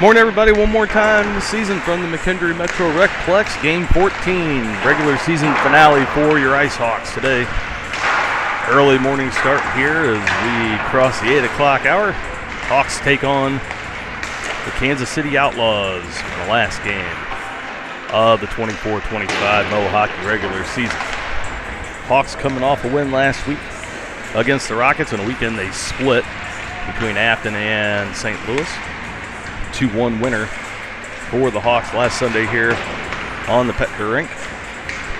Morning, everybody. One more time this season from the McKendree Metro Rec Plex, Game 14, regular season finale for your Ice Hawks today. Early morning start here as we cross the 8 o'clock hour. Hawks take on the Kansas City Outlaws in the last game of the 24-25 Mo Hockey regular season. Hawks coming off a win last week against the Rockets. On a weekend they split between Afton and St. Louis. 2-1 winner for the Hawks last Sunday here on the Poettker Rink.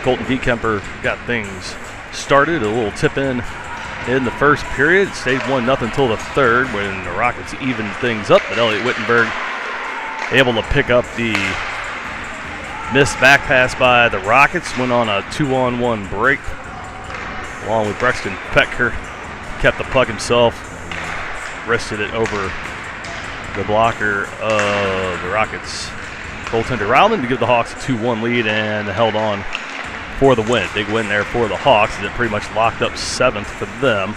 Colton Dekemper got things started. A little tip-in the first period. It stayed 1-0 until the third when the Rockets evened things up. But Elliot Wittenberg able to pick up the missed back pass by the Rockets. Went on a 2-on-1 break along with Braxton Poettker. Kept the puck himself. Wristed it over the blocker of the Rockets goaltender Rowland to give the Hawks a 2-1 lead and held on for the win. Big win there for the Hawks as it pretty much locked up 7th for them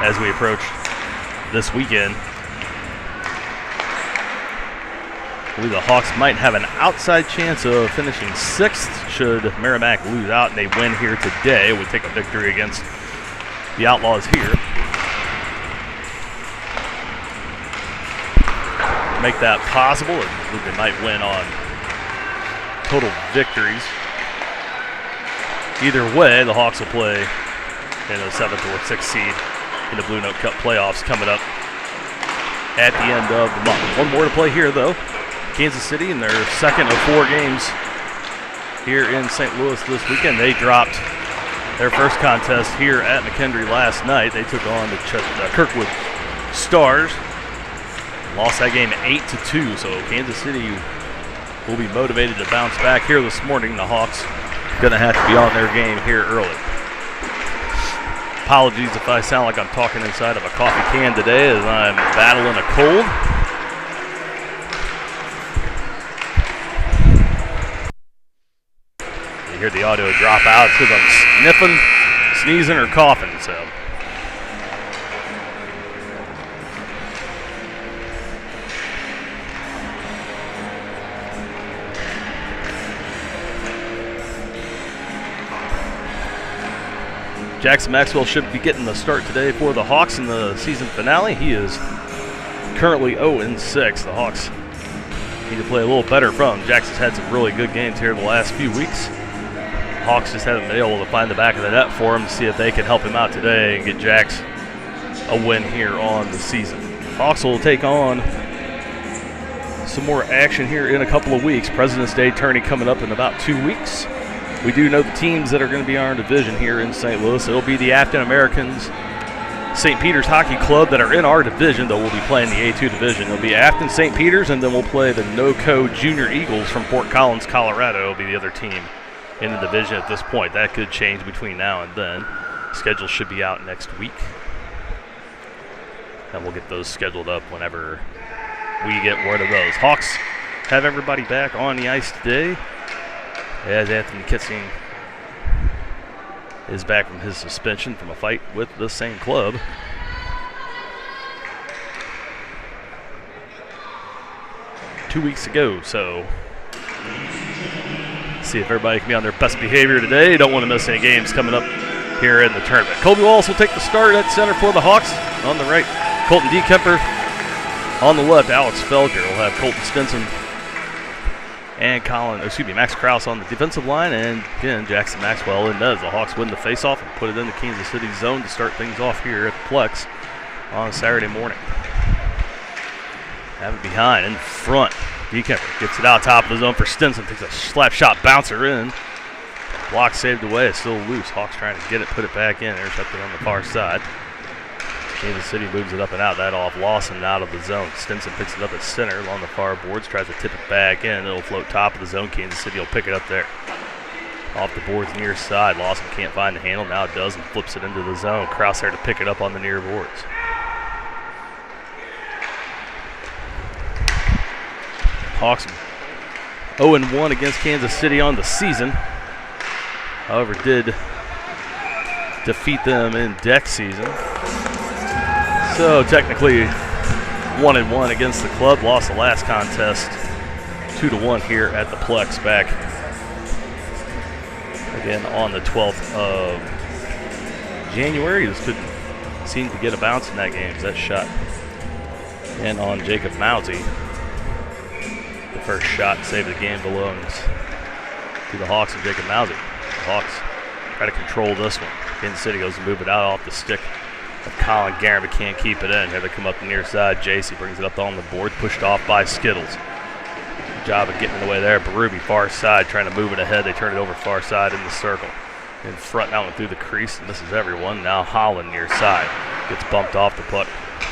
as we approach this weekend. I believe the Hawks might have an outside chance of finishing 6th should Merrimack lose out and they win here today. We'll take a victory against the Outlaws here. Make that possible. I believe they might win on total victories. Either way, the Hawks will play in a 7th or 6th seed in the Blue Note Cup playoffs coming up at the end of the month. One more to play here, though. Kansas City in their second of 4 games here in St. Louis this weekend. They dropped their first contest here at McKendree last night. They took on the Kirkwood Stars. Lost that game 8-2, so Kansas City will be motivated to bounce back here this morning. The Hawks going to have to be on their game here early. Apologies if I sound like I'm talking inside of a coffee can today as I'm battling a cold. You hear the audio drop out. It's because I'm sniffing, sneezing, or coughing, so. Jackson Maxwell should be getting the start today for the Hawks in the season finale. He is currently 0-6. The Hawks need to play a little better from him. Jackson's had some really good games here the last few weeks. Hawks just haven't been able to find the back of the net for him to see if they can help him out today and get Jax a win here on the season. Hawks will take on some more action here in a couple of weeks. President's Day tourney coming up in about 2 weeks. We do know the teams that are going to be in our division here in St. Louis. It'll be the Afton Americans, St. Peter's Hockey Club that are in our division, though we'll be playing the A2 division. It'll be Afton, St. Peter's, and then we'll play the NoCo Junior Eagles from Fort Collins, Colorado. It'll be the other team in the division at this point. That could change between now and then. Schedule should be out next week. And we'll get those scheduled up whenever we get word of those. Hawks have everybody back on the ice today, as Anthony Kitsing is back from his suspension from a fight with the same club. Two weeks ago, so see if everybody can be on their best behavior today. Don't want to miss any games coming up here in the tournament. Colby Wallace will take the start at center for the Hawks. On the right, Colton Dekemper. On the left, Alex Felker will have Colton Stinson and Max Krause on the defensive line, and again, Jackson Maxwell in does. The Hawks win the faceoff and put it in the Kansas City zone to start things off here at the Plex on Saturday morning. Have it behind, in front. Dekemper gets it out top of the zone for Stinson, takes a slap shot bouncer in. Block saved away, it's still loose. Hawks trying to get it, put it back in. Intercepted on the far side. Kansas City moves it up and out. That off Lawson out of the zone. Stinson picks it up at center along the far boards, tries to tip it back in. It'll float top of the zone. Kansas City will pick it up there. Off the boards near side. Lawson can't find the handle. Now it does and flips it into the zone. Krause there to pick it up on the near boards. Hawks 0-1 against Kansas City on the season. However, did defeat them in deck season. So technically 1-1 against the club. Lost the last contest 2-1 here at the Plex back again on the 12th of January. This could seem to get a bounce in that game. That shot in on Jacob Mousy. The first shot saved the game belongs to the Hawks and Jacob Mousy. The Hawks try to control this one. Kansas City goes to move it out off the stick of Colin Guerin, but can't keep it in. Here they come up the near side. JC brings it up on the board, pushed off by Skittles. Good job of getting in the way there. Berube far side trying to move it ahead. They turn it over far side in the circle. In front, that one through the crease, and this is everyone. Now Holland near side. Gets bumped off the puck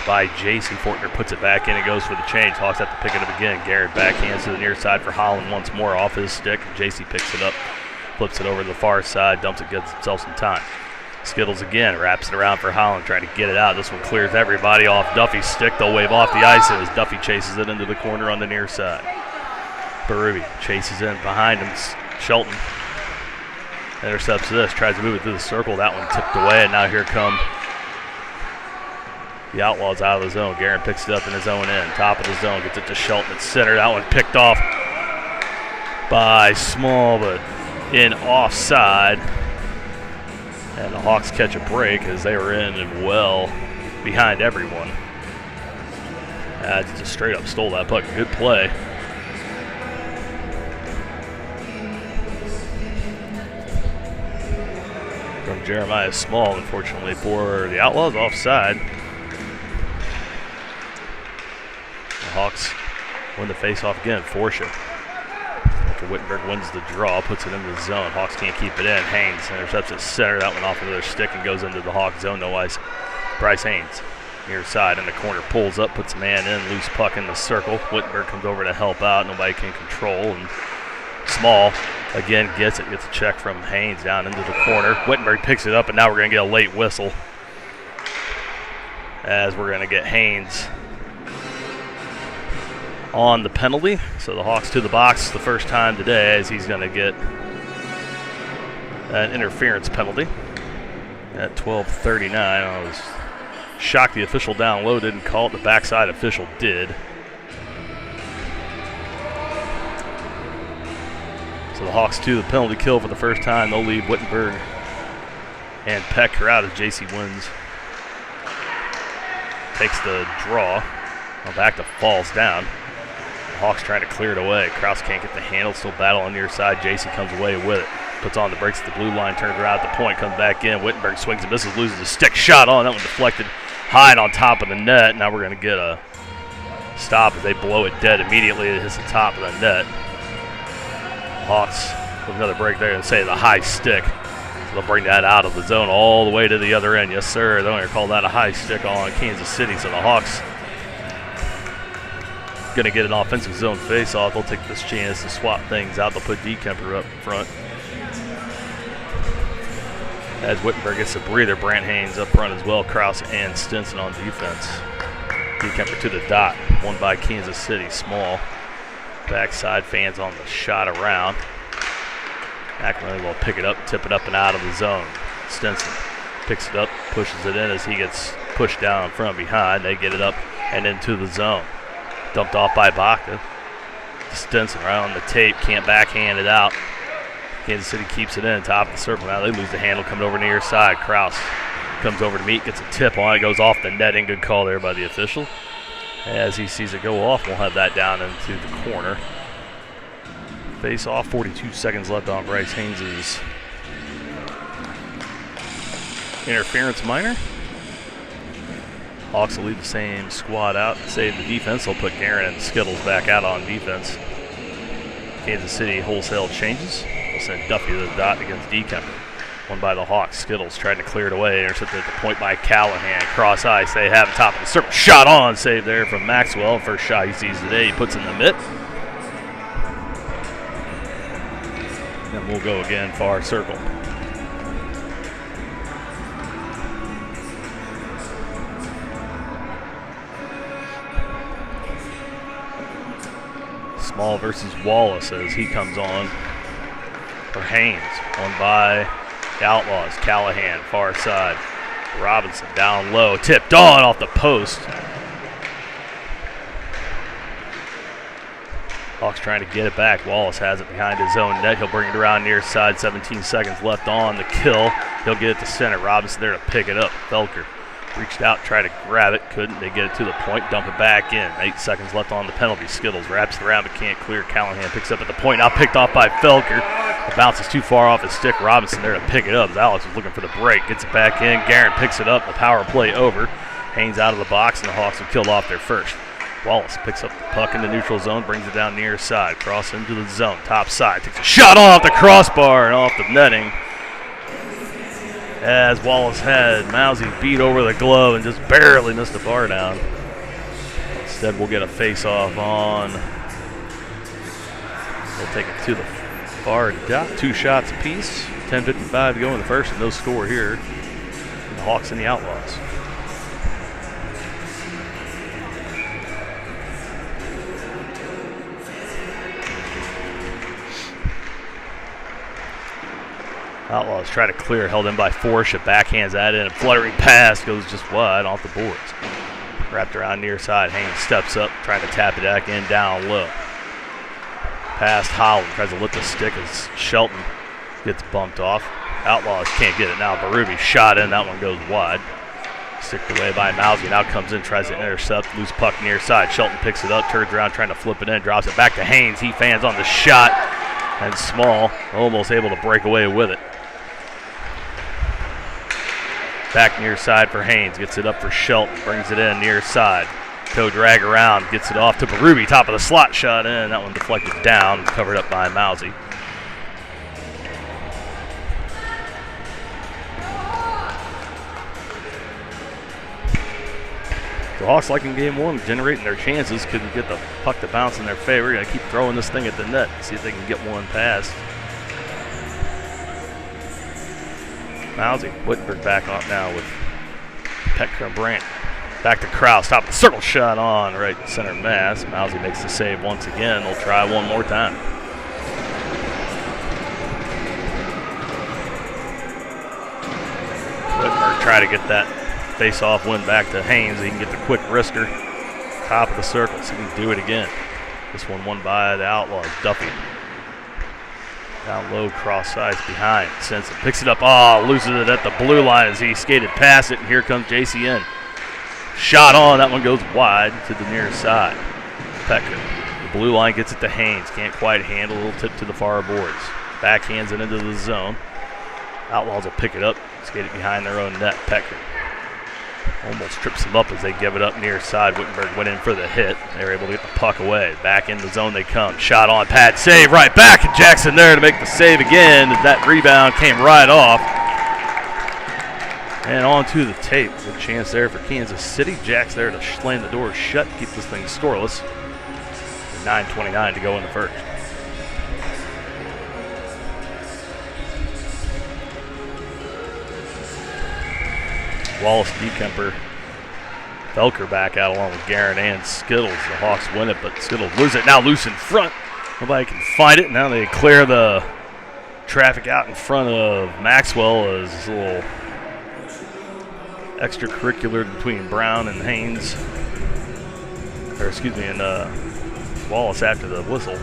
by JC. Poettker puts it back in and goes for the change. Hawks have to pick it up again. Garrett backhands to the near side for Holland once more off his stick. JC picks it up, flips it over to the far side, dumps it, gets himself some time. Skittles again, wraps it around for Holland, trying to get it out. This one clears everybody off Duffy's stick. They'll wave off the ice as Duffy chases it into the corner on the near side. Berube chases in behind him. Shelton intercepts this, tries to move it through the circle. That one tipped away, and now here come the Outlaws out of the zone. Guerin picks it up in his own end. Top of the zone, gets it to Shelton at center. That one picked off by Small, but in offside. And the Hawks catch a break as they were in and well behind everyone. Just straight up stole that puck. Good play. From Jeremiah Small, unfortunately for the Outlaws, offside. The Hawks win the faceoff again. Forsha. Wittenberg wins the draw, puts it into the zone. Hawks can't keep it in. Haynes intercepts at center. That one off of their stick and goes into the Hawks zone. No ice. Bryce Haynes, near side in the corner, pulls up, puts a man in, loose puck in the circle. Wittenberg comes over to help out. Nobody can control. And Small again gets a check from Haynes down into the corner. Wittenberg picks it up, and now we're going to get a late whistle as we're going to get Haynes on the penalty. So the Hawks to the box the first time today as he's going to get an interference penalty at 12:39. I was shocked the official down low didn't call it. The backside official did. So the Hawks to the penalty kill for the first time. They'll leave Wittenberg and Poettker out as JC wins. Takes the draw. Well, back to falls down. Hawks trying to clear it away. Krause can't get the handle, still battle on the near side. JC comes away with it. Puts on the brakes at the blue line, turns around at the point, comes back in. Wittenberg swings and misses, loses a stick shot on. That one deflected high and on top of the net. Now we're going to get a stop as they blow it dead immediately. It hits the top of the net. Hawks with another break there and say the high stick. So they'll bring that out of the zone all the way to the other end. Yes, sir. They're going to call that a high stick on Kansas City. So the Hawks going to get an offensive zone face-off. They'll take this chance to swap things out. They'll put DeKemper up front. As Wittenberg gets a breather, Brant Haynes up front as well. Krause and Stinson on defense. DeKemper to the dot. Won by Kansas City. Small. Backside fans on the shot around. McKendree will pick it up, tip it up and out of the zone. Stinson picks it up, pushes it in as he gets pushed down from behind. They get it up and into the zone. Dumped off by Baca. Stinson right on the tape, can't backhand it out. Kansas City keeps it in, top of the circle. Now they lose the handle, coming over near side. Krause comes over to meet, gets a tip on it, goes off the netting. Good call there by the official. As he sees it go off, we'll have that down into the corner. Face off, 42 seconds left on Bryce Haynes' interference minor. Hawks will leave the same squad out, save the defense. They'll put Guerin and Skittles back out on defense. Kansas City wholesale changes. They'll send Duffy to the dot against DeKemper. Won by the Hawks. Skittles trying to clear it away. Intercepted at the point by Callahan. Cross ice. They have top of the circle. Shot on. Save there from Maxwell. First shot he sees today. He puts in the mitt. And we'll go again far circle. Small versus Wallace as he comes on for Haynes. Won by the Outlaws. Callahan, far side. Robinson down low. Tipped on off the post Hawks trying to get it back. Wallace has it behind his own net. He'll bring it around near side. 17 seconds left on the kill. He'll get it to center. Robinson there to pick it up. Poettker reached out, tried to grab it. Couldn't. They get it to the point. Dump it back in. 8 seconds left on the penalty. Skittles wraps it around but can't clear. Callahan picks up at the point. Now picked off by Poettker. The bounce is too far off his stick. Robinson there to pick it up. Alex was looking for the break. Gets it back in. Guerin picks it up. The power play over. Haynes out of the box, and the Hawks have killed off their first. Wallace picks up the puck in the neutral zone, brings it down near side, cross into the zone, top side, takes a shot off the crossbar and off the netting. As Wallace had Mousy beat over the glove and just barely missed the bar down. Instead, we'll get a face-off on. We'll take it to the far dot. 2 shots apiece. 10:55 to go in the first, and no score here. The Hawks and the Outlaws. Outlaws try to clear, held in by Forship, backhands that in, a fluttering pass goes just wide off the boards. Wrapped around near side, Haynes steps up, trying to tap it back in, down low. Past Holland, tries to lift the stick as Shelton gets bumped off. Outlaws can't get it now, Berube shot in, that one goes wide. Sticked away by Mousy, now comes in, tries to intercept, loose puck near side. Shelton picks it up, turns around, trying to flip it in, drops it back to Haynes. He fans on the shot, and Small almost able to break away with it. Back near side for Haynes, gets it up for Shelton, brings it in near side. Toe drag around, gets it off to Berube, top of the slot, shot in. That one deflected down, covered up by Mousy. The Hawks, like in game 1, generating their chances, couldn't get the puck to bounce in their favor. Gonna keep throwing this thing at the net, see if they can get one past. Mousy, Whittenberg back on now with Poettker Rink. Back to Kraus, top of the circle, shot on right center mass. Mousy makes the save once again. They'll try one more time. Whittenberg try to get that face-off win back to Haynes. He can get the quick wrister. Top of the circle, so he can do it again. This one won by the Outlaws. Duffy. Down low, cross sides behind. Sensen picks it up. Loses it at the blue line as he skated past it, and here comes JCN. Shot on, that one goes wide to the near side. Poettker. The blue line gets it to Haynes. Can't quite handle, a little tip to the far boards. Backhands it into the zone. Outlaws will pick it up, skate it behind their own net. Poettker almost trips him up as they give it up near side. Wittenberg went in for the hit. They were able to get the puck away. Back in the zone they come. Shot on, pad save, right back, and Jackson there to make the save again. That rebound came right off. And onto the tape. Good chance there for Kansas City. Jack's there to slam the door shut, keep this thing scoreless. 9:29 to go in the first. Wallace, Dekemper, Poettker back out along with Guerin and Skittles. The Hawks win it, but Skittles lose it. Now loose in front. Nobody can find it. Now they clear the traffic out in front of Maxwell as a little extracurricular between Brown and Haynes. Or excuse me, and Wallace after the whistle.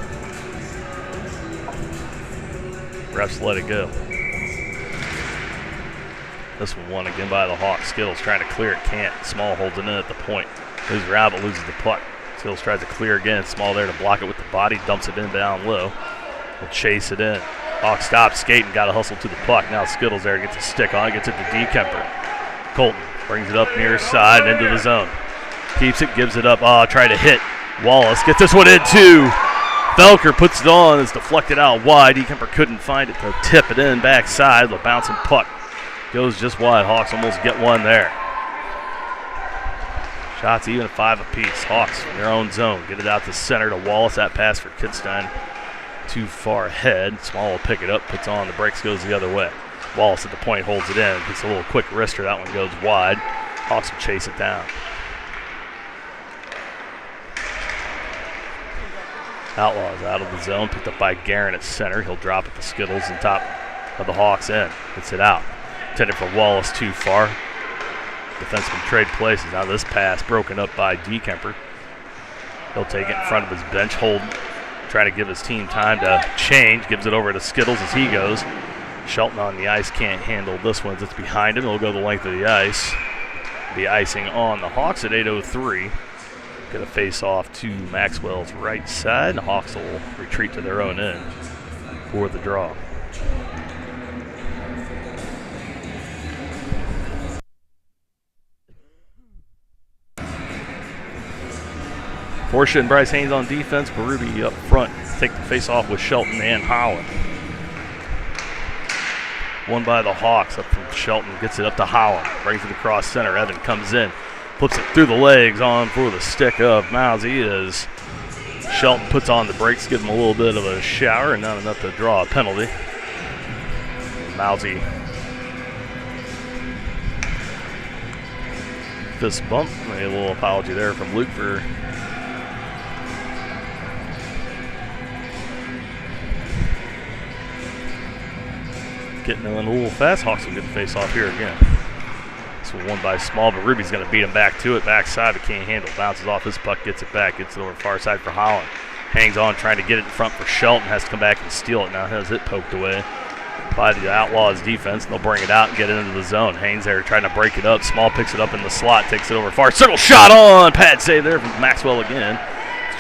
Refs let it go. This one won again by the Hawks. Skittles trying to clear it, can't. Small holds it in at the point. Moves around but loses the puck. Skittles tries to clear again. Small there to block it with the body, dumps it in down low. Will chase it in. Hawks stops skating, got to hustle to the puck. Now Skittles there gets a stick on it, gets it to Dekemper. Colton brings it up near side into the zone. Keeps it, gives it up. Try to hit. Wallace gets this one in too. Poettker puts it on, it's deflected out wide. Dekemper couldn't find it to tip it in backside. The bouncing puck goes just wide. Hawks almost get one there. Shots even at 5 apiece. Hawks in their own zone. Get it out to center to Wallace. That pass for Kittstein too far ahead. Small will pick it up, puts on the brakes, goes the other way. Wallace at the point holds it in. Gets a little quick wrister. That one goes wide. Hawks will chase it down. Outlaws out of the zone. Picked up by Guerin at center. He'll drop it to Skittles on top of the Hawks end. Gets it out. Intended for Wallace too far. Defenseman trade places. Now this pass broken up by Dekemper. He'll take it in front of his bench. Hold. try to give his team time to change. Gives it over to Skittles as he goes. Shelton on the ice can't handle this one as it's behind him. It'll go the length of the ice. Be icing on the Hawks at 8:03. Get a face off to Maxwell's right side. The Hawks will retreat to their own end for the draw. Porsche and Bryce Haynes on defense. Berube up front. Take the face off with Shelton and Holland. Won by the Hawks up from Shelton. Gets it up to Holland. Brings it across center. Evan comes in. Flips it through the legs on for the stick of Mousy as Shelton puts on the brakes. Give him a little bit of a shower and not enough to draw a penalty. Mousy fist bump. A little apology there from Luke for getting in a little fast. Hawks will get the face off here again. This one by Small, but Ruby's going to beat him back to it. Backside, but can't handle. Bounces off his puck, gets it back, gets it over far side for Holland. Hangs on, trying to get it in front for Shelton. Has to come back and steal it. Now has it poked away by the Outlaws defense. They'll bring it out and get it into the zone. Haynes there trying to break it up. Small picks it up in the slot, takes it over far. Circle shot on. Pad save there from Maxwell again.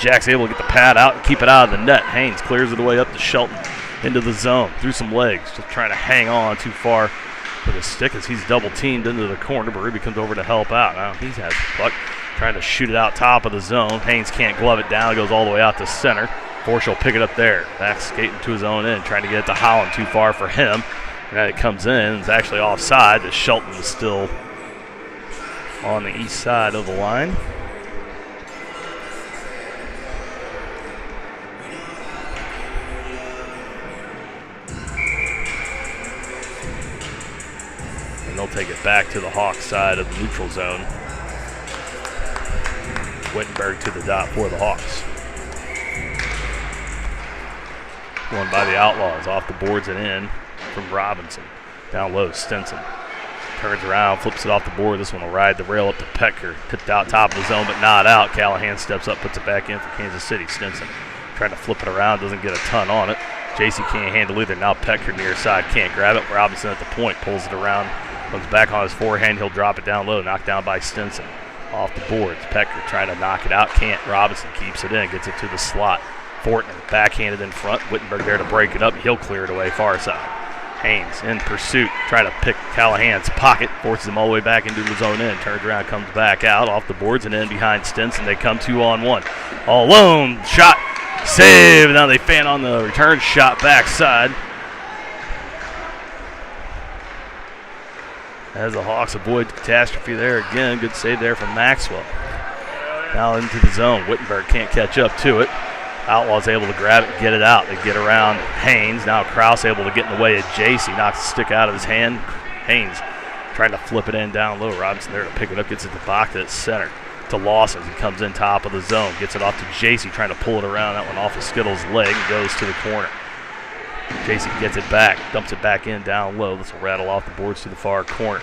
Jack's able to get the pad out and keep it out of the net. Haynes clears it away up to Shelton. Into the zone, through some legs, just trying to hang on too far for the stick as he's double teamed into the corner. Berube comes over to help out. Now he has the puck, trying to shoot it out top of the zone. Haynes can't glove it down, it goes all the way out to center. Forsh will pick it up there. Back skating to his own end, trying to get it to Holland, too far for him. And it comes in, it's actually offside, as Shelton is still on the east side of the line. They'll take it back to the Hawks side of the neutral zone. Wittenberg to the dot for the Hawks. Won by the Outlaws, off the boards and in from Robinson. Down low, Stinson. Turns around, flips it off the board. This one will ride the rail up to Poettker. Tipped out top of the zone, but not out. Callahan steps up, puts it back in for Kansas City. Stinson trying to flip it around, doesn't get a ton on it. JC can't handle either. Now Poettker near side can't grab it. Robinson at the point, pulls it around. Comes back on his forehand, he'll drop it down low, knocked down by Stinson. Off the boards, Poettker trying to knock it out, can't. Robinson keeps it in, gets it to the slot. Fortner backhanded in front, Wittenberg there to break it up, he'll clear it away far side. Haynes in pursuit, trying to pick Callahan's pocket, forces him all the way back into the zone in, turns around, comes back out, off the boards and in behind Stinson. They come 2-on-1. All alone, shot, save, now they fan on the return shot backside. As the Hawks avoid catastrophe there again. Good save there from Maxwell. Now into the zone. Wittenberg can't catch up to it. Outlaws able to grab it and get it out. They get around Haynes. Now Krause able to get in the way of JC. Knocks the stick out of his hand. Haynes trying to flip it in down low. Robinson there to pick it up. Gets it to Bach at center. To Lawson. He comes in top of the zone. Gets it off to JC. Trying to pull it around. That one off of Skittles' leg and goes to the corner. JC gets it back, dumps it back in down low. This will rattle off the boards to the far corner.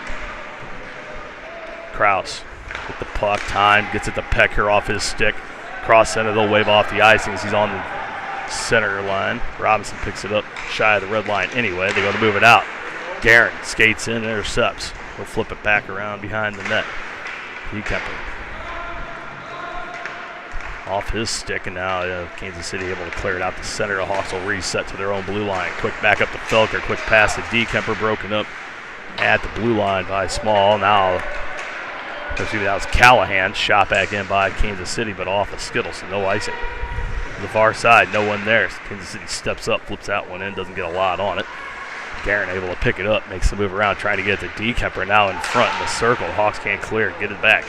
Krause with the puck, time, gets it to Poettker off his stick. Cross center, they'll wave off the icing as he's on the center line. Robinson picks it up shy of the red line anyway. They go to move it out. Guerin skates in, intercepts. He'll flip it back around behind the net. Kemper off his stick, and now Kansas City able to clear it out the center. The Hawks will reset to their own blue line. Quick back up to Felker. Quick pass to Kemper, broken up at the blue line by Small. Now, that was Callahan. Shot back in by Kansas City, but off of Skittles, so no icing. To the far side, no one there. Kansas City steps up, flips that one in, doesn't get a lot on it. Guerin able to pick it up, makes the move around, trying to get it to Kemper. Now in front in the circle. Hawks can't clear, get it back.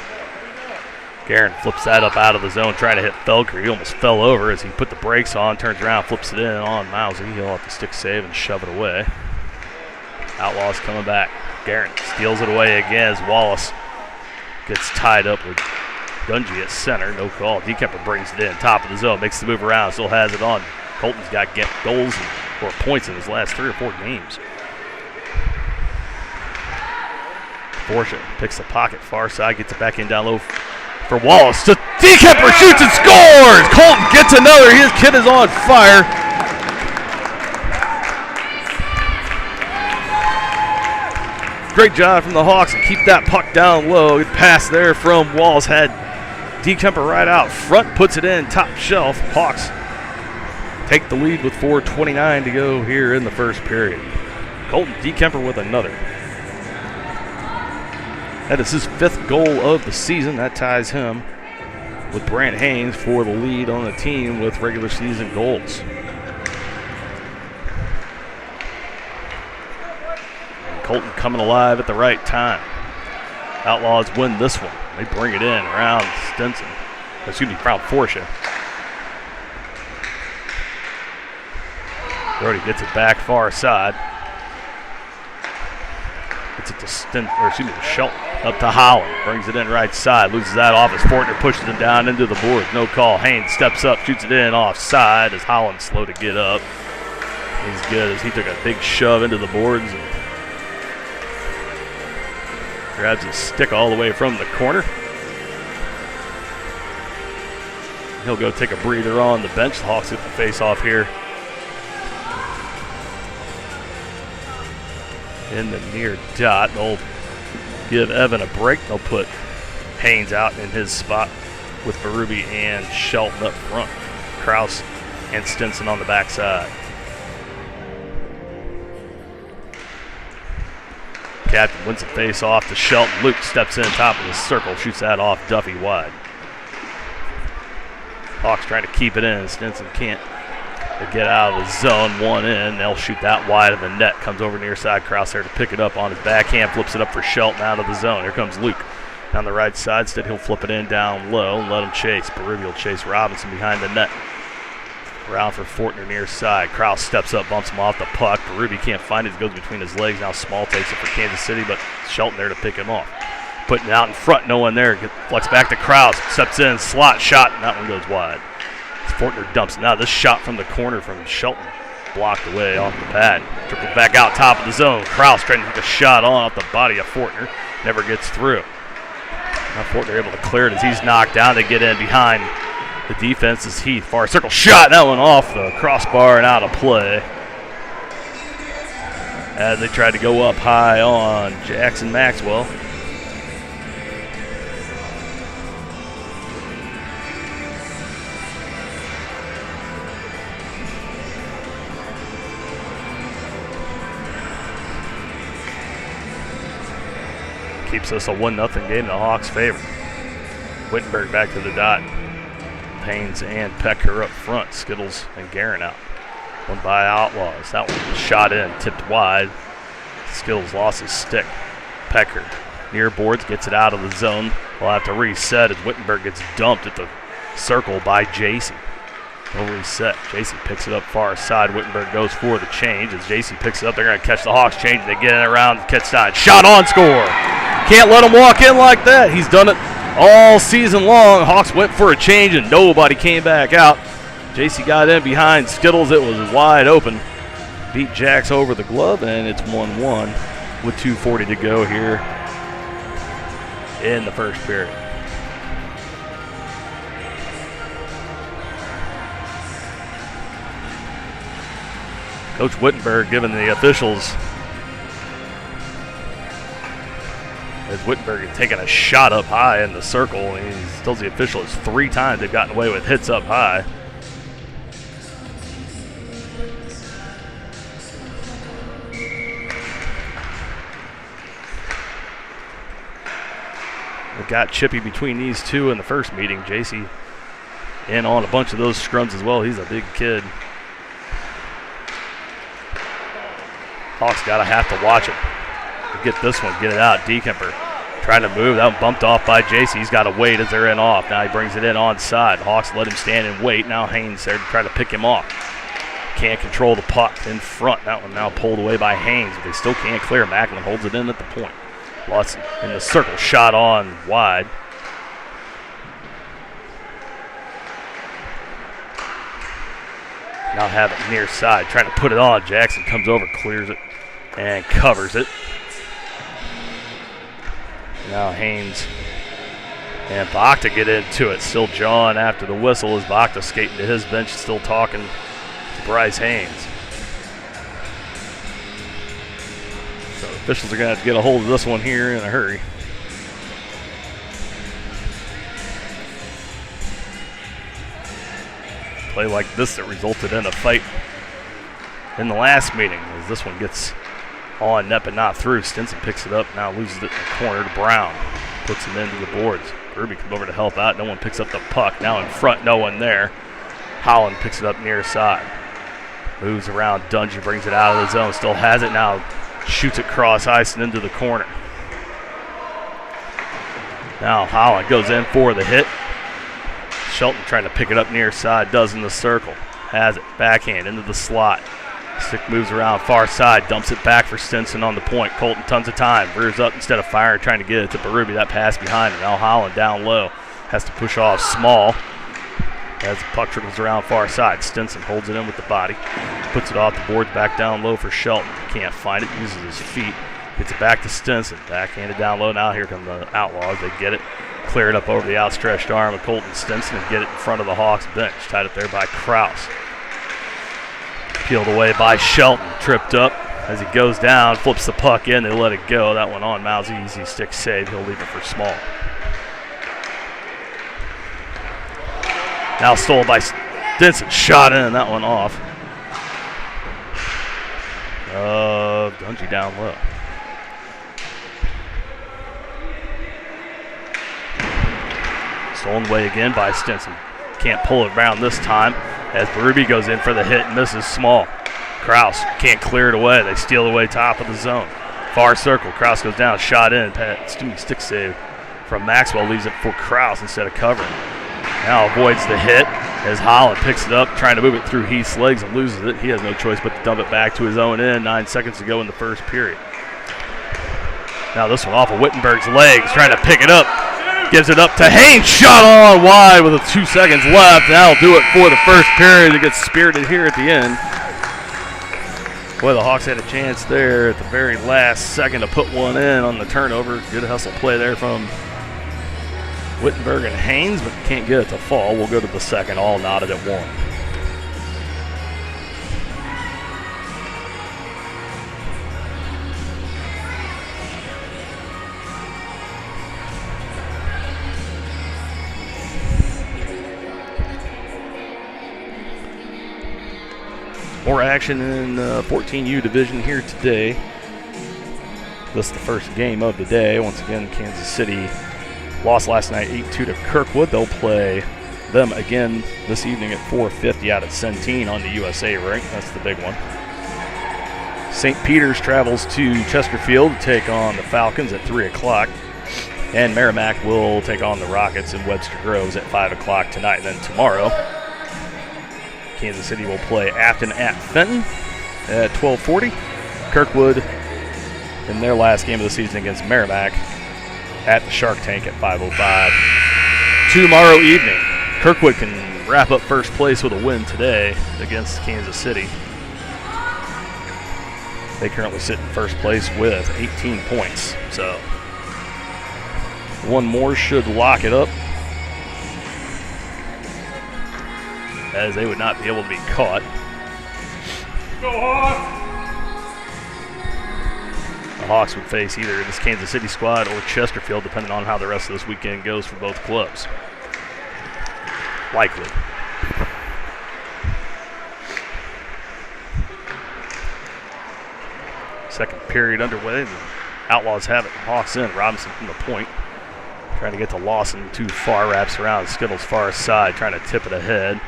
Guerin flips that up out of the zone, trying to hit Felker. He almost fell over as he put the brakes on, turns around, flips it in on Mousy. He'll have to stick save and shove it away. Outlaws coming back. Guerin steals it away again as Wallace gets tied up with Dungy at center. No call. Kemper brings it in, top of the zone, makes the move around, still has it on. Colton's got goals or points in his last 3 or 4 games. Porsche picks the pocket far side, gets it back in down low for Wallace. Dekemper shoots and scores! Colton gets another. His kid is on fire. Great job from the Hawks to keep that puck down low. Good pass there from Wallace. Had Dekemper right out front, puts it in, top shelf. Hawks take the lead with 4:29 to go here in the first period. Colton Dekemper with another. That is his 5th goal of the season. That ties him with Brant Haynes for the lead on the team with regular season goals. And Colton coming alive at the right time. Outlaws win this one. They bring it in around Stinson. Around Forsha. Brody gets it back far side. Gets it to Shelton. Up to Holland. Brings it in right side. Loses that off as Fortner pushes it down into the board. No call. Haynes steps up, shoots it in offside as Holland's slow to get up. He's good as he took a big shove into the boards and grabs his stick all the way from the corner. He'll go take a breather on the bench. The Hawks get the face off here in the near dot. They'll give Evan a break. They'll put Haynes out in his spot with Berube and Shelton up front. Kraus and Stinson on the backside. Captain wins the face off to Shelton. Luke steps in top of the circle, shoots that off Duffy wide. Hawks trying to keep it in. Stinson can't get out of the zone. One in. They'll shoot that wide of the net. Comes over near side. Kraus there to pick it up on his backhand. Flips it up for Shelton out of the zone. Here comes Luke down the right side. Instead, he'll flip it in down low and let him chase. Berube will chase Robinson behind the net. Around for Fortner near side. Kraus steps up, bumps him off the puck. Berube can't find it. It goes between his legs. Now Small takes it for Kansas City, but Shelton there to pick him off. Putting it out in front. No one there. Flex back to Kraus. Steps in. Slot shot, and that one goes wide. Fortner dumps it. Now this shot from the corner from Shelton blocked away off the pad. Trickles back out top of the zone. Kraus trying to take a shot on off the body of Fortner. Never gets through. Now Fortner able to clear it as he's knocked down. They get in behind the defense is Heath. Far circle shot. That one off the crossbar and out of play. As they tried to go up high on Jackson Maxwell. Keeps us a 1-0 game in the Hawks' favor. Wittenberg back to the dot. Haynes and Poettker up front. Skittles and Guerin out. One by Outlaws. That one was shot in, tipped wide. Skittles lost his stick. Poettker near boards, gets it out of the zone. We'll have to reset as Wittenberg gets dumped at the circle by JC. He'll reset. JC picks it up far side. Wittenberg goes for the change. As JC picks it up, they're going to catch the Hawks change. They get it around, catch side. Shot on, score. Can't let him walk in like that. He's done it all season long. Hawks went for a change and nobody came back out. JC got in behind Skittles. It was wide open. Beat Jax over the glove, and it's 1-1 with 2:40 to go here in the first period. Coach Wittenberg giving the officials, as Wittenberg had taken a shot up high in the circle, and he tells the officials 3 times they've gotten away with hits up high. It got chippy between these two in the first meeting. JC in on a bunch of those scrums as well. He's a big kid. Hawks got to have to watch it. Get this one, get it out. Dekemper trying to move. That one bumped off by JC. He's got to wait as they're in off. Now he brings it in onside. Hawks let him stand and wait. Now Haynes there to try to pick him off. Can't control the puck in front. That one now pulled away by Haynes, but they still can't clear. Macklin holds it in at the point. Lost in the circle. Shot on wide. Now have it near side. Trying to put it on. Jackson comes over, clears it, and covers it. Now Haynes And Bach to get into it. Still jawing after the whistle as Bach to skating to his bench, still talking to Bryce Haynes. So the officials are going to have to get a hold of this one here in a hurry. Play like this that resulted in a fight in the last meeting as this one gets on net but not through. Stinson picks it up, now loses it in the corner to Brown. Puts him into the boards. Ruby comes over to help out. No one picks up the puck. Now in front, no one there. Holland picks it up near side. Moves around. Dungy brings it out of the zone. Still has it now. Shoots it cross ice and into the corner. Now Holland goes in for the hit. Shelton trying to pick it up near side. Does in the circle. Has it. Backhand into the slot. Stick moves around far side, dumps it back for Stinson on the point. Colton tons of time, rears up instead of firing, trying to get it to Berube. That pass behind him. Now Holland down low, has to push off Small as the puck trickles around far side. Stinson holds it in with the body, puts it off the boards back down low for Shelton. Can't find it, uses his feet, gets it back to Stinson. Backhanded down low. Now here come the Outlaws. They get it, clear it up over the outstretched arm of Colton Stinson and get it in front of the Hawks bench. Tied up there by Krause. Peeled away by Shelton, tripped up as he goes down, flips the puck in, they let it go. That one on Mousy, easy stick save, he'll leave it for Small. Now stolen by Stinson, shot in, that one off. Dungy down low. Stolen away again by Stinson. Can't pull it around this time as Berube goes in for the hit and misses Small. Krause can't clear it away. They steal away top of the zone. Far circle. Krause goes down, shot in. Stick save from Maxwell, leaves it for Krause instead of covering. Now avoids the hit as Holland picks it up, trying to move it through Heath's legs and loses it. He has no choice but to dump it back to his own end. 9 seconds to go in the first period. Now this one off of Wittenberg's legs, trying to pick it up. Gives it up to Haynes, shot on wide with 2 seconds left. That'll do it for the first period. It gets spirited here at the end. Boy, the Hawks had a chance there at the very last second to put one in on the turnover. Good hustle play there from Wittenberg and Haynes, but can't get it to fall. We'll go to the second, all knotted at 1. More action in 14U division here today. This is the first game of the day. Once again, Kansas City lost last night 8-2 to Kirkwood. They'll play them again this evening at 4:50 out at Centene on the USA rink. That's the big one. St. Peter's travels to Chesterfield to take on the Falcons at 3 o'clock. And Merrimack will take on the Rockets in Webster Groves at 5 o'clock tonight. And then tomorrow, Kansas City will play Afton at Fenton at 12:40. Kirkwood in their last game of the season against Merrimack at the Shark Tank at 5:05. Tomorrow evening, Kirkwood can wrap up first place with a win today against Kansas City. They currently sit in first place with 18 points. So one more should lock it up, as they would not be able to be caught. Go Hawks! The Hawks would face either this Kansas City squad or Chesterfield, depending on how the rest of this weekend goes for both clubs. Likely. Second period underway. The Outlaws have it. Hawks in. Robinson from the point. Trying to get to Lawson. Too far. Wraps around. Skittles far side. Trying to tip it ahead.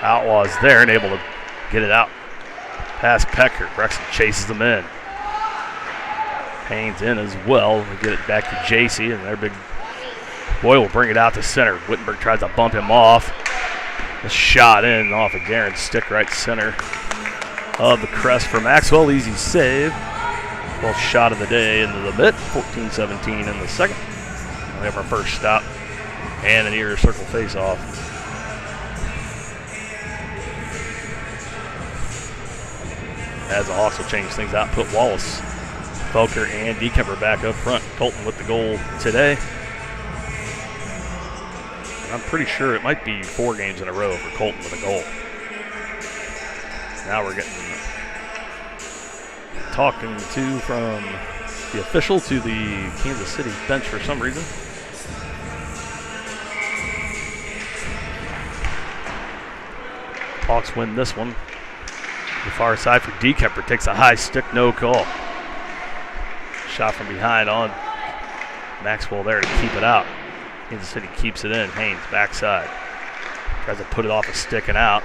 Outlaws there and able to get it out past Pecker. Brexton chases them in. Haynes in as well. We get it back to JC, and their big boy will bring it out to center. Wittenberg tries to bump him off. A shot in off of Garen's stick, right center of the crest for Maxwell. Easy save. 12th shot of the day into the mitt. 14-17 in the second. We have our first stop and an ear circle face-off. As the Hawks will change things out, put Wallace Poettker and Dekemper back up front. Colton with the goal today. I'm pretty sure it might be 4 games in a row for Colton with a goal. Now we're getting talking to from the official to the Kansas City bench for some reason. Hawks win this one. The far side for Dekemper, takes a high stick, no call. Shot from behind on Maxwell there to keep it out. Kansas City keeps it in. Haynes backside. Tries to put it off a stick and out.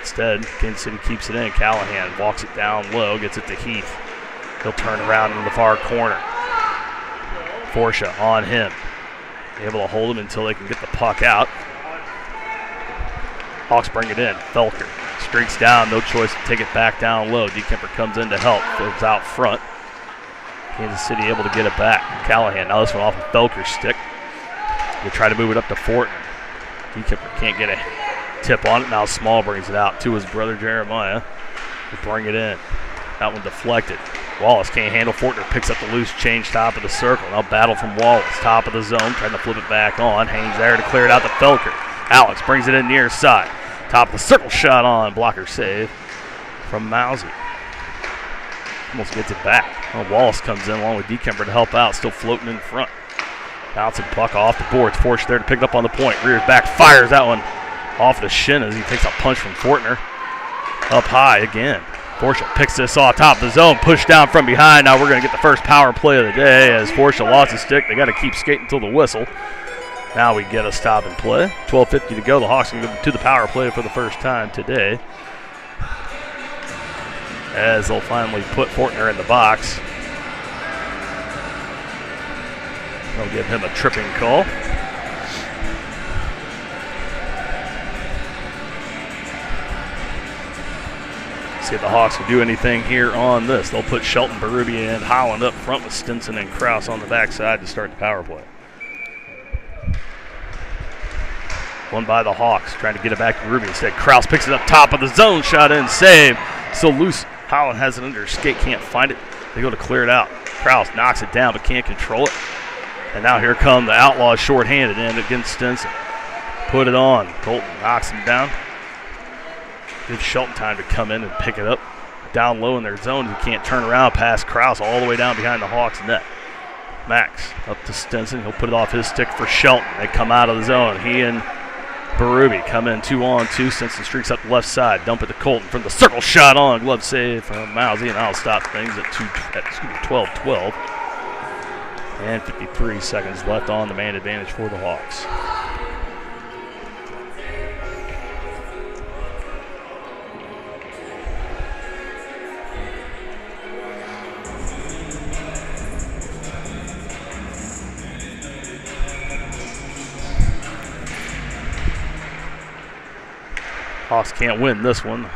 Instead, Kansas City keeps it in. Callahan walks it down low, gets it to Heath. He'll turn around in the far corner. Forsha on him. Able to hold him until they can get the puck out. Hawks bring it in. Poettker streaks down, no choice to take it back down low. Dekemper comes in to help, goes out front. Kansas City able to get it back. Callahan, now this one off of Poettker's stick. They try to move it up to Fortner. Dekemper can't get a tip on it. Now Small brings it out to his brother Jeremiah. They bring it in. That one deflected. Wallace can't handle. Fortner picks up the loose change, top of the circle. Now battle from Wallace, top of the zone, trying to flip it back on. Haynes there to clear it out to Poettker. Alex brings it in near side. Top of the circle, shot on. Blocker save from Mousy. Almost gets it back. Well, Wallace comes in along with Dekemper to help out. Still floating in front. Bouncing puck off the boards. Forced there to pick it up on the point. Rears back, fires that one off the shin as he takes a punch from Fortner. Up high again. Forsha picks this off top of the zone. Pushed down from behind. Now we're going to get the first power play of the day as Forsha lost his stick. They got to keep skating until the whistle. Now we get a stop and play. 12:50 to go. The Hawks can go to the power play for the first time today, as they'll finally put Fortner in the box. They'll give him a tripping call. See if the Hawks will do anything here on this. They'll put Shelton, Berube, and Holland up front with Stinson and Krause on the backside to start the power play. One by the Hawks, trying to get it back to Berube. Instead, Krause picks it up top of the zone, shot in, save. Still loose. Holland has it under her skate, can't find it. They go to clear it out. Krause knocks it down but can't control it. And now here come the Outlaws shorthanded in against Stinson. Put it on. Colton knocks him down. Gives Shelton time to come in and pick it up. Down low in their zone, he can't turn around past Krause all the way down behind the Hawks net. Max up to Stinson. He'll put it off his stick for Shelton. They come out of the zone. He and Berube come in 2-on-2. Stinson streaks up the left side. Dump it to Colton from the circle. Shot on. Glove save from Mousy, and that'll stop things at 12-12. And 53 seconds left on the man advantage for the Hawks. Hawks can't win this one.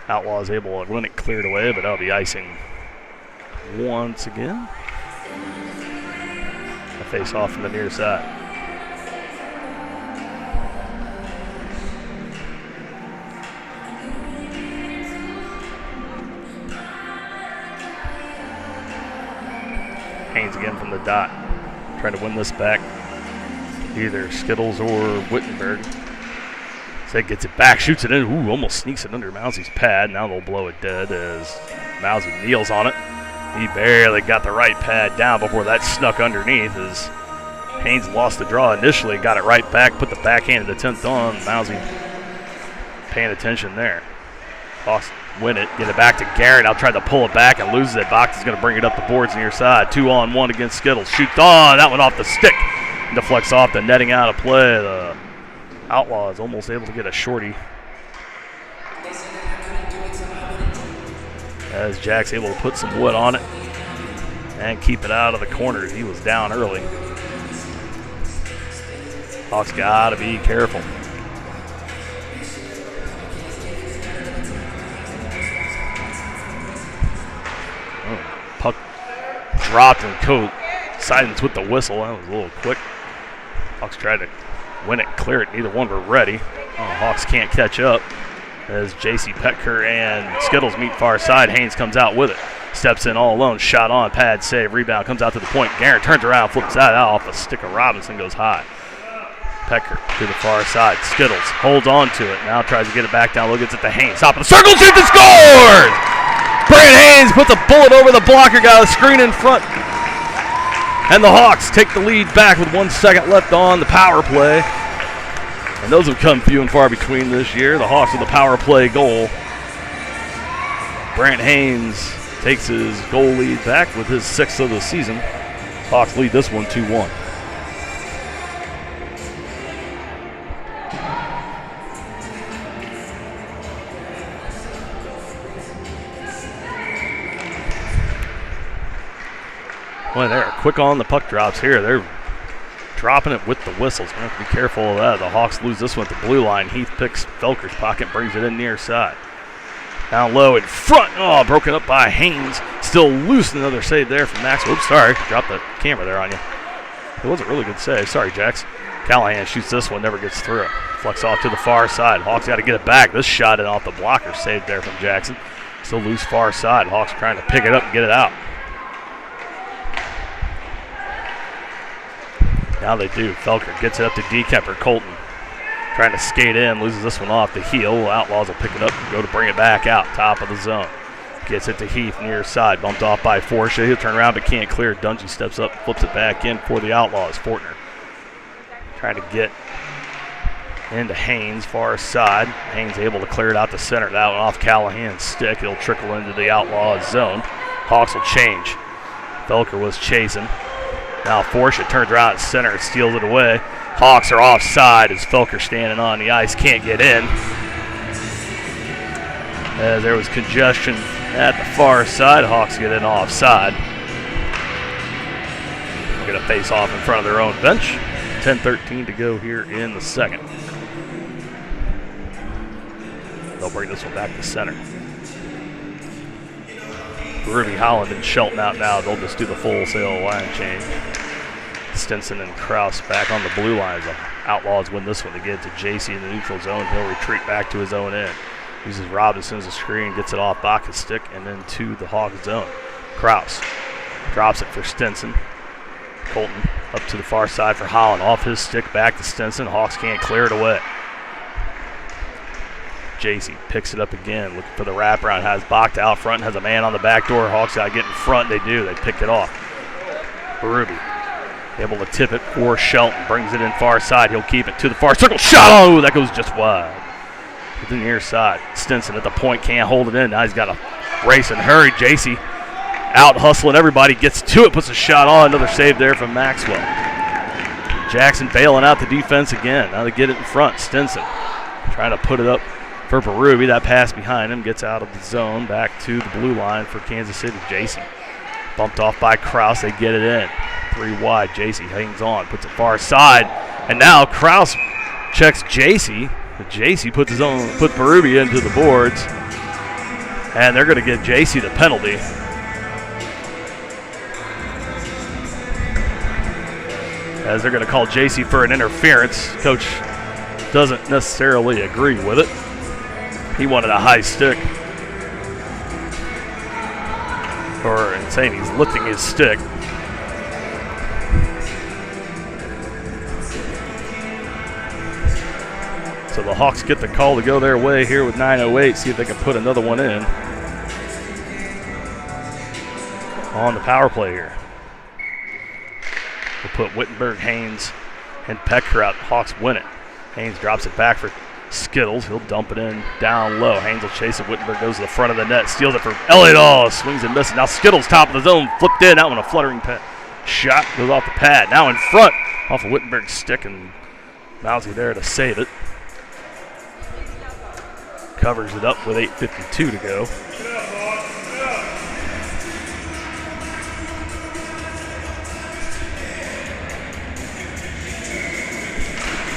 Outlaws able to win it cleared away, but that'll be icing once again. A face off from the near side. Haynes again from the dot. Trying to win this back. Either Skittles or Wittenberg. Zed gets it back, shoots it in. Ooh, almost sneaks it under Mousy's pad. Now they'll blow it dead as Mousy kneels on it. He barely got the right pad down before that snuck underneath as Haynes lost the draw initially, got it right back, put the backhanded attempt on. Mousy paying attention there. Hawks win it, get it back to Garrett. I'll try to pull it back and loses it. Box is going to bring it up the boards near side. 2-on-1 against Skittles. Shoots on. That one off the stick. Deflects off the netting out of play. The Outlaws almost able to get a shorty. As Jack's able to put some wood on it and keep it out of the corners. He was down early. Hawks got to be careful. Puck dropped and coat. Sidens with the whistle. That was a little quick. Hawks tried to win it, clear it. Neither one were ready. Hawks can't catch up as J.C. Poettker and Skittles meet far side. Haynes comes out with it. Steps in all alone. Shot on. Pad save. Rebound. Comes out to the point. Guerin turns around. Flips that out off a stick of Robinson. Goes high. Poettker to the far side. Skittles holds on to it. Now tries to get it back down. Look, gets it to Haynes. Top of the circle. Shoots and scores! Brant Haynes puts a bullet over the blocker. Got a screen in front. And the Hawks take the lead back with 1 second left on the power play. And those have come few and far between this year. The Hawks with a power play goal. Brant Haynes takes his goal lead back with his 6th of the season. Hawks lead this one 2-1. Boy, they're quick on the puck drops here. They're dropping it with the whistles. We're going to have to be careful of that. The Hawks lose this one at the blue line. Heath picks Felker's pocket, brings it in near side. Down low in front. Oh, broken up by Haynes. Still loose. Another save there from Max. Oops, sorry. Dropped the camera there on you. It was a really good save. Sorry, Jax. Callahan shoots this one. Never gets through. Flex off to the far side. Hawks got to get it back. This shot in off the blocker. Saved there from Jackson. Still loose far side. Hawks trying to pick it up and get it out. Now they do. Felker gets it up to Dekemper. Colton trying to skate in, loses this one off the heel. Outlaws will pick it up and go to bring it back out, top of the zone. Gets it to Heath near side, bumped off by Forsha. He'll turn around but can't clear. Dungy steps up, flips it back in for the Outlaws. Fortner trying to get into Haynes, far side. Haynes able to clear it out the center. That one off Callahan's stick. It'll trickle into the Outlaws zone. Hawks will change. Felker was chasing. Now Forsha turns around at center and steals it away. Hawks are offside as Felker standing on the ice, can't get in. As there was congestion at the far side, Hawks get in offside. They're going to face off in front of their own bench. 10:13 to go here in the second. They'll bring this one back to center. Ruby Holland and Shelton out now. They'll just do the full sail line change. Stinson and Kraus back on the blue line. The Outlaws win this one to get it to JC in the neutral zone. He'll retreat back to his own end. Uses Robinson as a screen, gets it off Baca's stick, and then to the Hawks zone. Kraus drops it for Stinson. Colton up to the far side for Holland. Off his stick, back to Stinson. Hawks can't clear it away. JC picks it up again, looking for the wraparound. Has Baca out front, has a man on the back door. Hawks got to get in front. They do. They pick it off. Berube able to tip it for Shelton. Brings it in far side. He'll keep it to the far circle. Shot! Oh, that goes just wide. To the near side. Stinson at the point can't hold it in. Now he's got to race and hurry. JC out hustling everybody. Gets to it. Puts a shot on. Another save there from Maxwell. Jackson bailing out the defense again. Now they get it in front. Stinson trying to put it up for Berube. That pass behind him gets out of the zone. Back to the blue line for Kansas City. JC bumped off by Kraus. They get it in. 3 wide. JC hangs on. Puts it far side. And now Kraus checks JC. JC puts Berube into the boards. And they're going to give JC the penalty. As they're going to call JC for an interference. Coach doesn't necessarily agree with it. He wanted a high stick. Or saying he's lifting his stick. So the Hawks get the call to go their way here with 9:08. See if they can put another one in on the power play here. We'll put Wittenberg, Haynes, and Poettker out. Hawks win it. Haynes drops it back for Skittles. He'll dump it in down low. Haynes will chase it. Wittenberg goes to the front of the net. Steals it for Elliott. Oh, swings and misses. Now Skittles top of the zone. Flipped in. That one a fluttering shot. Goes off the pad. Now in front. Off of Wittenberg's stick. And Mousy there to save it. Covers it up with 8:52 to go.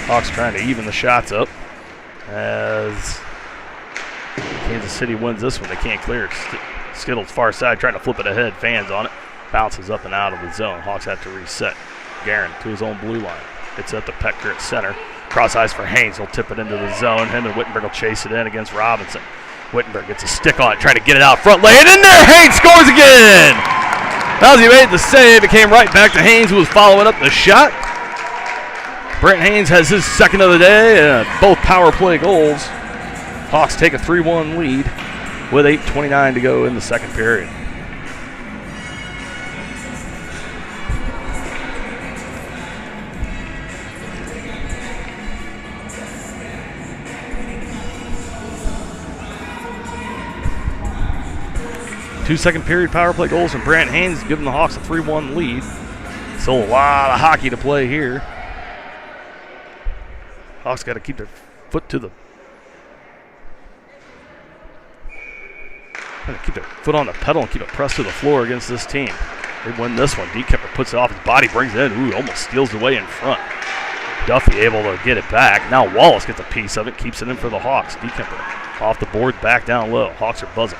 Hawks trying to even the shots up as Kansas City wins this one. They can't clear it. Skittles far side trying to flip it ahead. Fans on it. Bounces up and out of the zone. Hawks have to reset. Guerin to his own blue line. It's up to Poettker at center. Cross eyes for Haynes. He'll tip it into the zone. Him and Wittenberg will chase it in against Robinson. Wittenberg gets a stick on it, trying to get it out front, lay it in there. Haynes scores again. As he made the save, it came right back to Haynes, who was following up the shot. Brent Haynes has his second of the day, both power play goals. Hawks take a 3-1 lead with 8:29 to go in the second period. Two second period power play goals from Brant Haynes, giving the Hawks a 3-1 lead. Still a lot of hockey to play here. Hawks got to keep their foot to the. Keep their foot on the pedal and keep it pressed to the floor against this team. They win this one. Dekemper puts it off his body, brings it in. Ooh, almost steals away in front. Duffy able to get it back. Now Wallace gets a piece of it, keeps it in for the Hawks. Dekemper off the board, back down low. Hawks are buzzing.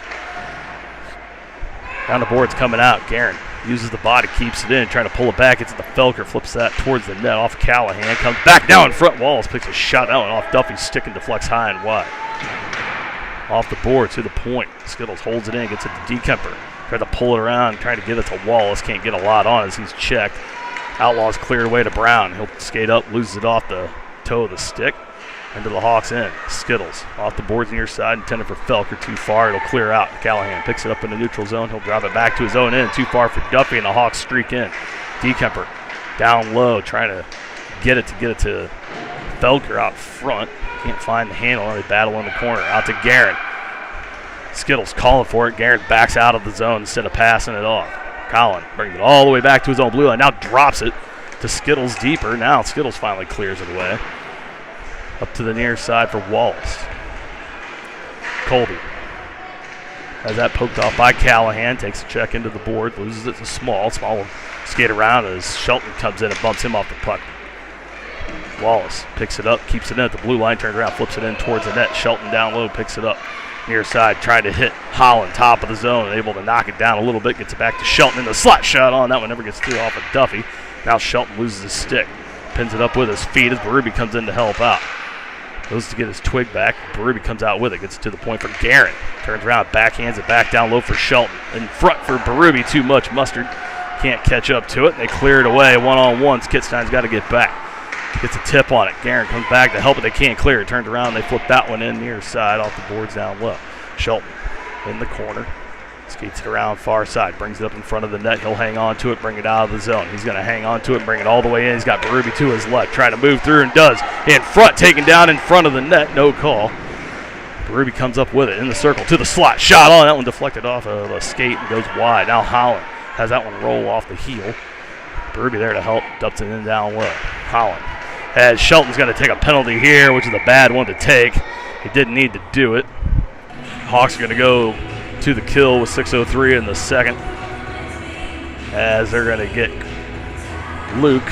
Down the board's coming out. Guerin uses the body, keeps it in, trying to pull it back. It's at the Felker, flips that towards the net off Callahan. Comes back down in front. Wallace picks a shot out and off Duffy's stick and deflects high and wide. Off the board to the point. Skittles holds it in, gets it to Dekemper. Tried to pull it around, trying to get it to Wallace. Can't get a lot on as he's checked. Outlaws cleared away to Brown. He'll skate up, loses it off the toe of the stick. Into the Hawks end. Skittles off the boards near side, intended for Felker, too far. It'll clear out. Callahan picks it up in the neutral zone. He'll drive it back to his own end. Too far for Duffy, and the Hawks streak in. Dekemper down low, trying to get it to Felker out front. Can't find the handle. They battle in the corner. Out to Guerin. Skittles calling for it. Guerin backs out of the zone instead of passing it off. Collin brings it all the way back to his own blue line. Now drops it to Skittles deeper. Now Skittles finally clears it away. Up to the near side for Wallace. Colby has that poked off by Callahan. Takes a check into the board. Loses it to Small. Small will skate around as Shelton comes in and bumps him off the puck. Wallace picks it up, keeps it in at the blue line, turns around, flips it in towards the net. Shelton down low, picks it up. Near side, trying to hit Holland, top of the zone, able to knock it down a little bit. Gets it back to Shelton, and the slot shot on that one never gets through off of Duffy. Now Shelton loses his stick. Pins it up with his feet as Berube comes in to help out. Goes to get his twig back. Berube comes out with it. Gets it to the point for Guerin. Turns around, backhands it back down low for Shelton. In front for Berube, too much. Mustard can't catch up to it. They clear it away one-on-one. Kitstein's got to get back. Gets a tip on it. Guerin comes back to help it. They can't clear it. Turns around. They flip that one in near side off the boards down low. Shelton in the corner. Skates it around far side. Brings it up in front of the net. He'll hang on to it. Bring it out of the zone. He's going to hang on to it and bring it all the way in. He's got Berube to his left. Trying to move through and does. In front. Taken down in front of the net. No call. Berube comes up with it in the circle to the slot. Shot on. That one deflected off of a skate and goes wide. Now Holland has that one roll off the heel. Berube there to help. Dumps it in down low. Holland. As Shelton's going to take a penalty here, which is a bad one to take. He didn't need to do it. Hawks are going to go to the kill with 6:03 in the second, as they're going to get Luke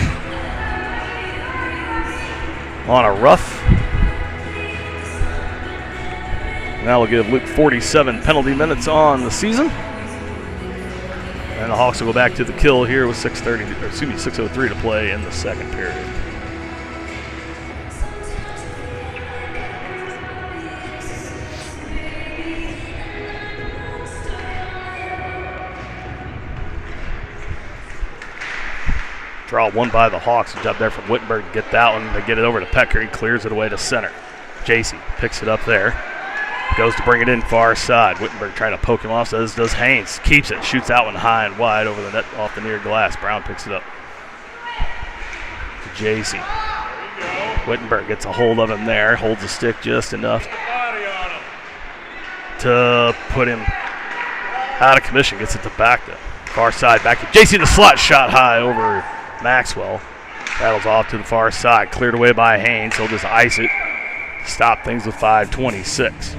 on a rough. That will give Luke 47 penalty minutes on the season. And the Hawks will go back to the kill here with 6:03 to play in the second period. Draw one by the Hawks. Good job there from Wittenberg to get that one. They get it over to Poettker. He clears it away to center. JC picks it up there. Goes to bring it in far side. Wittenberg trying to poke him off, as does Haynes. Keeps it, shoots that one high and wide over the net off the near glass. Brown picks it up to JC. Wittenberg gets a hold of him there. Holds the stick just enough to put him out of commission. Gets it to back to far side. Back to JC. The slot shot high over Maxwell. Rattles off to the far side. Cleared away by Haynes. He'll just ice it. Stop things with 5:26.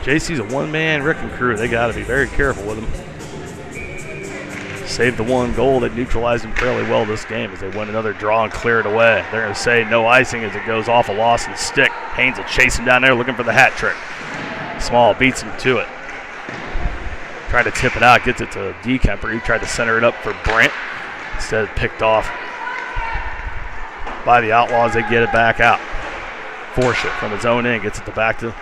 JC's a one-man wrecking crew. They got to be very careful with him. Saved the one goal. They neutralized him fairly well this game as they win another draw and clear it away. They're going to say no icing as it goes off a Lawson stick. Haynes will chase him down there looking for the hat trick. Small beats him to it. Tried to tip it out, gets it to DeKemper. He tried to center it up for Brent. Instead, picked off by the Outlaws. They get it back out. Force it from his own end. Gets it to back to,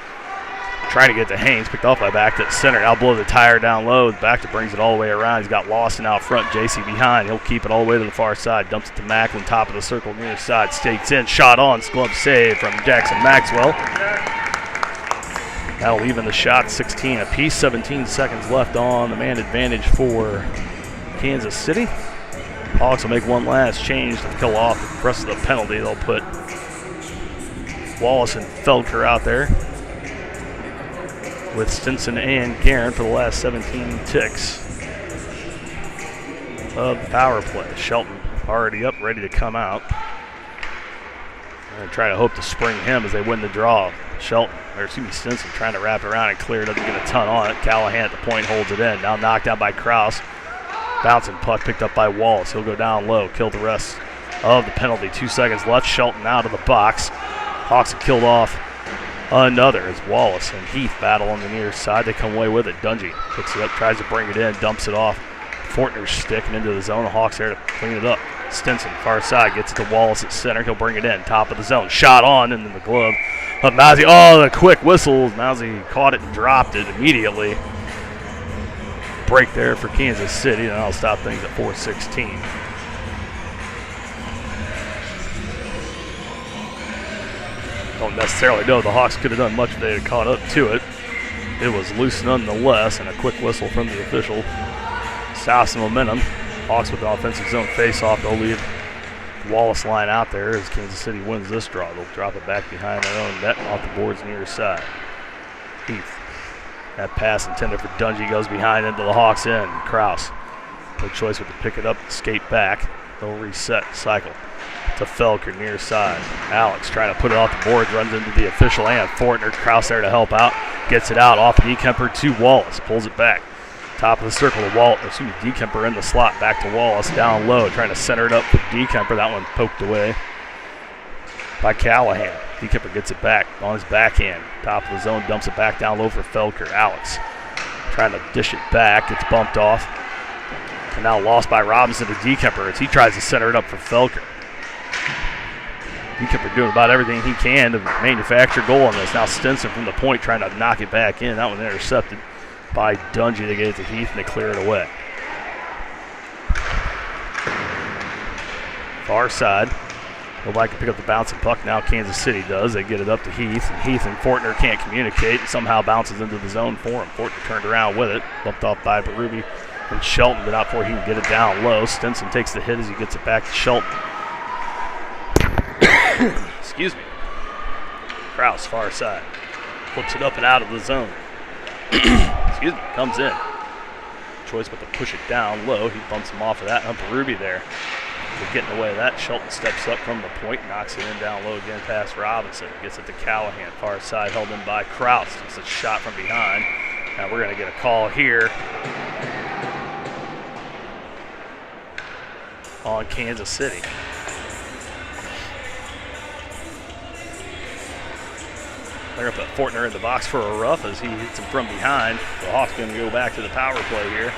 trying to get to Haynes. Picked off by back to center. Now blows the tire down low. Back to brings it all the way around. He's got Lawson out front. JC behind. He'll keep it all the way to the far side. Dumps it to Macklin. Top of the circle near side. Stakes in. Shot on. Glove save from Jackson Maxwell. That'll even the shot 16 apiece. 17 seconds left on the man advantage for Kansas City. Hawks will make one last change to kill off the rest of the penalty. They'll put Wallace and Poettker out there with Stinson and Guerin for the last 17 ticks of the power play. Shelton already up, ready to come out. They're going to try to hope to spring him as they win the draw. Stinson trying to wrap it around and clear. Doesn't get a ton on it. Callahan at the point holds it in. Now knocked down by Kraus. Bouncing puck picked up by Wallace. He'll go down low, kill the rest of the penalty. 2 seconds left. Shelton out of the box. Hawks have killed off another as Wallace and Heath battle on the near side. They come away with it. Dungy picks it up, tries to bring it in, dumps it off Fortner's stick and into the zone. The Hawks there to clean it up. Stinson, far side, gets it to Wallace at center. He'll bring it in, top of the zone. Shot on into the glove of Mousy. Oh, the quick whistle. Mousy caught it and dropped it immediately. Break there for Kansas City, and I'll stop things at 4:16. Don't necessarily know the Hawks could have done much if they had caught up to it. It was loose nonetheless, and a quick whistle from the official stops the momentum. Hawks with the offensive zone face-off. They'll leave Wallace line out there as Kansas City wins this draw. They'll drop it back behind their own net off the boards near side. Heath. That pass intended for Dungy goes behind into the Hawks end. Kraus. No choice but to pick it up and skate back. They'll reset, cycle to Poettker near side. Alex trying to put it off the boards, runs into the official and Fortner. Kraus there to help out. Gets it out off DeKemper to Wallace. Pulls it back. Top of the circle to DeKemper in the slot. Back to Wallace down low. Trying to center it up for DeKemper. That one poked away by Callahan. DeKemper gets it back on his backhand. Top of the zone, dumps it back down low for Poettker. Alex trying to dish it back. Gets bumped off. And now lost by Robinson to DeKemper as he tries to center it up for Poettker. DeKemper doing about everything he can to manufacture goal on this. Now Stinson from the point trying to knock it back in. That one intercepted by Dungy. They get it to Heath and they clear it away. Far side. Would like to pick up the bouncing puck. Now Kansas City does. They get it up to Heath. And Heath and Fortner can't communicate. And somehow bounces into the zone for him. Fortner turned around with it. Bumped off by Berube and Shelton, but not before he can get it down low. Stinson takes the hit as he gets it back to Shelton. Excuse me. Kraus, far side. Flips it up and out of the zone. Excuse me. Comes in. Choice but to push it down low. He bumps him off of that. Berube there. Getting away with that. Shelton steps up from the point, knocks it in down low again past Robinson. Gets it to Callahan, far side, held in by Kraus. It's a shot from behind. Now we're going to get a call here on Kansas City. They're going to put Fortner in the box for a rough as he hits him from behind. The Hawks going to go back to the power play here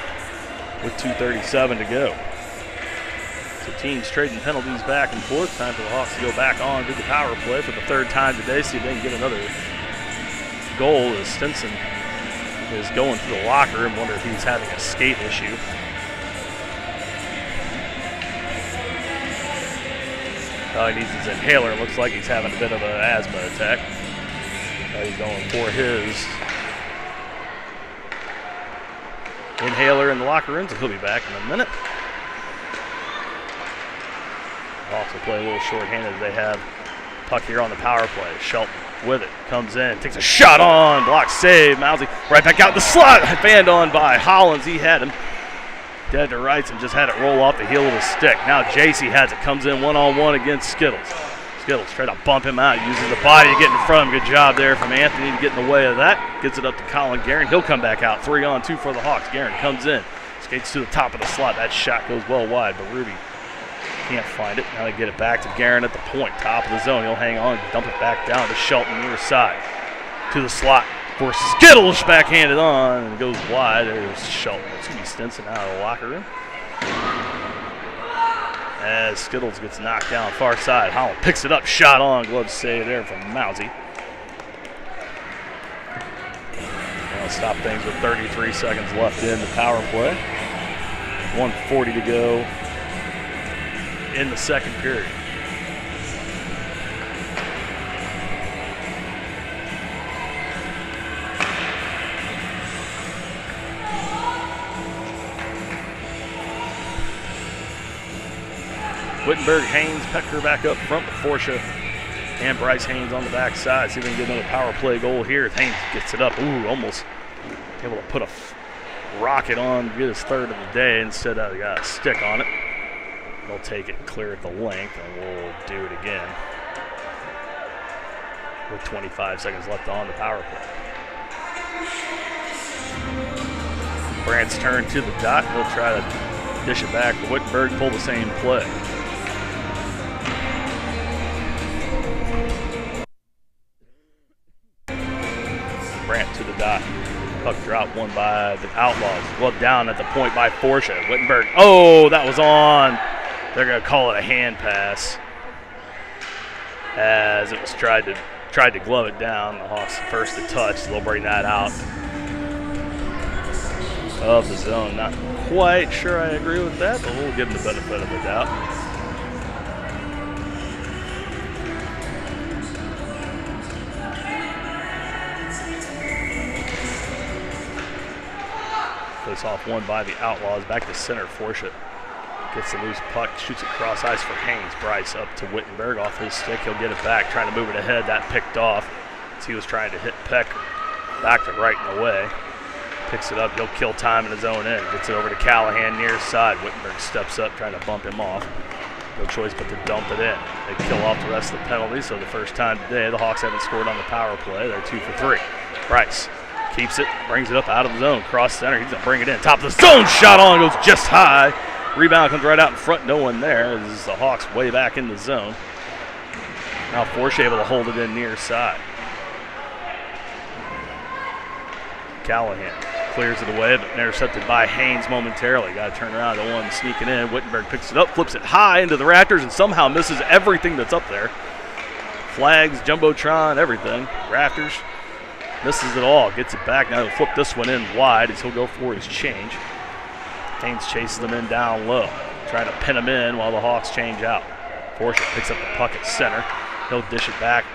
with 2:37 to go. So teams trading penalties back and forth. Time for the Hawks to go back on to the power play for the third time today. See if they can get another goal as Stinson is going to the locker and wonder if he's having a skate issue. All he needs is an inhaler. Looks like he's having a bit of an asthma attack. He's going for his inhaler in the locker room, so he'll be back in a minute. Also play a little short-handed as they have puck here on the power play. Shelton with it, comes in, takes a shot on, block save, Mousy right back out the slot, fanned on by Hollins. He had him dead to rights and just had it roll off the heel of his stick. Now JC has it, comes in one-on-one against Skittles. Skittles try to bump him out, uses the body to get in front of him. Good job there from Anthony to get in the way of that. Gets it up to Colin Guerin. He'll come back out, 3-on-2 for the Hawks. Guerin comes in, Skates to the top of the slot. That shot goes well wide, but Ruby can't find it. Now they get it back to Guerin at the point. Top of the zone. He'll hang on, dump it back down to Shelton near side. To the slot for Skittles. Backhanded on and goes wide. There's Shelton. It's going to be Stinson out of the locker room. As Skittles gets knocked down far side. Holland picks it up. Shot on. Glove save there from Mousy. They'll stop things with 33 seconds left in the power play. 1:40 to go in the second period. Wittenberg, Haynes, Poettker back up front with Forsha and Bryce Haynes on the backside. See if we can get another power play goal here. Haynes gets it up. Ooh, almost able to put a rocket on to get his third of the day. Instead, he got a stick on it. They'll take it and clear it the length, and we'll do it again with 25 seconds left on the power play. Brandt's turn to the dot. He'll try to dish it back. Wittenberg pull the same play. Brandt to the dot. Puck drop won by the Outlaws. Glove down at the point by Forsha. Wittenberg. Oh, that was on. They're going to call it a hand pass as it was tried to glove it down. The Hawks first to touch. So they'll bring that out of the zone. Not quite sure I agree with that, but we'll give them the benefit of the doubt. Face off won by the Outlaws. Back to center. Forsha gets the loose puck, shoots it cross ice for Haynes. Bryce up to Wittenberg off his stick. He'll get it back, trying to move it ahead. That picked off as he was trying to hit Poettker. Back to right and away. Picks it up. He'll kill time in his own end. Gets it over to Callahan near side. Wittenberg steps up, trying to bump him off. No choice but to dump it in. They kill off the rest of the penalties. So the first time today, the Hawks haven't scored on the power play. They're 2 for 3. Bryce keeps it, brings it up out of the zone. Cross center. He's going to bring it in. Top of the zone. Shot on. Goes just high. Rebound comes right out in front. No one there. This is the Hawks way back in the zone. Now Forsha able to hold it in near side. Callahan clears it away, but intercepted by Haynes momentarily. Got to turn around. The one sneaking in. Wittenberg picks it up, flips it high into the rafters, and somehow misses everything that's up there. Flags, Jumbotron, everything. Rafters. Misses it all. Gets it back. Now he'll flip this one in wide as he'll go for his change. Haynes chases them in down low. Trying to pin them in while the Hawks change out. Forsha picks up the puck at center. He'll dish it back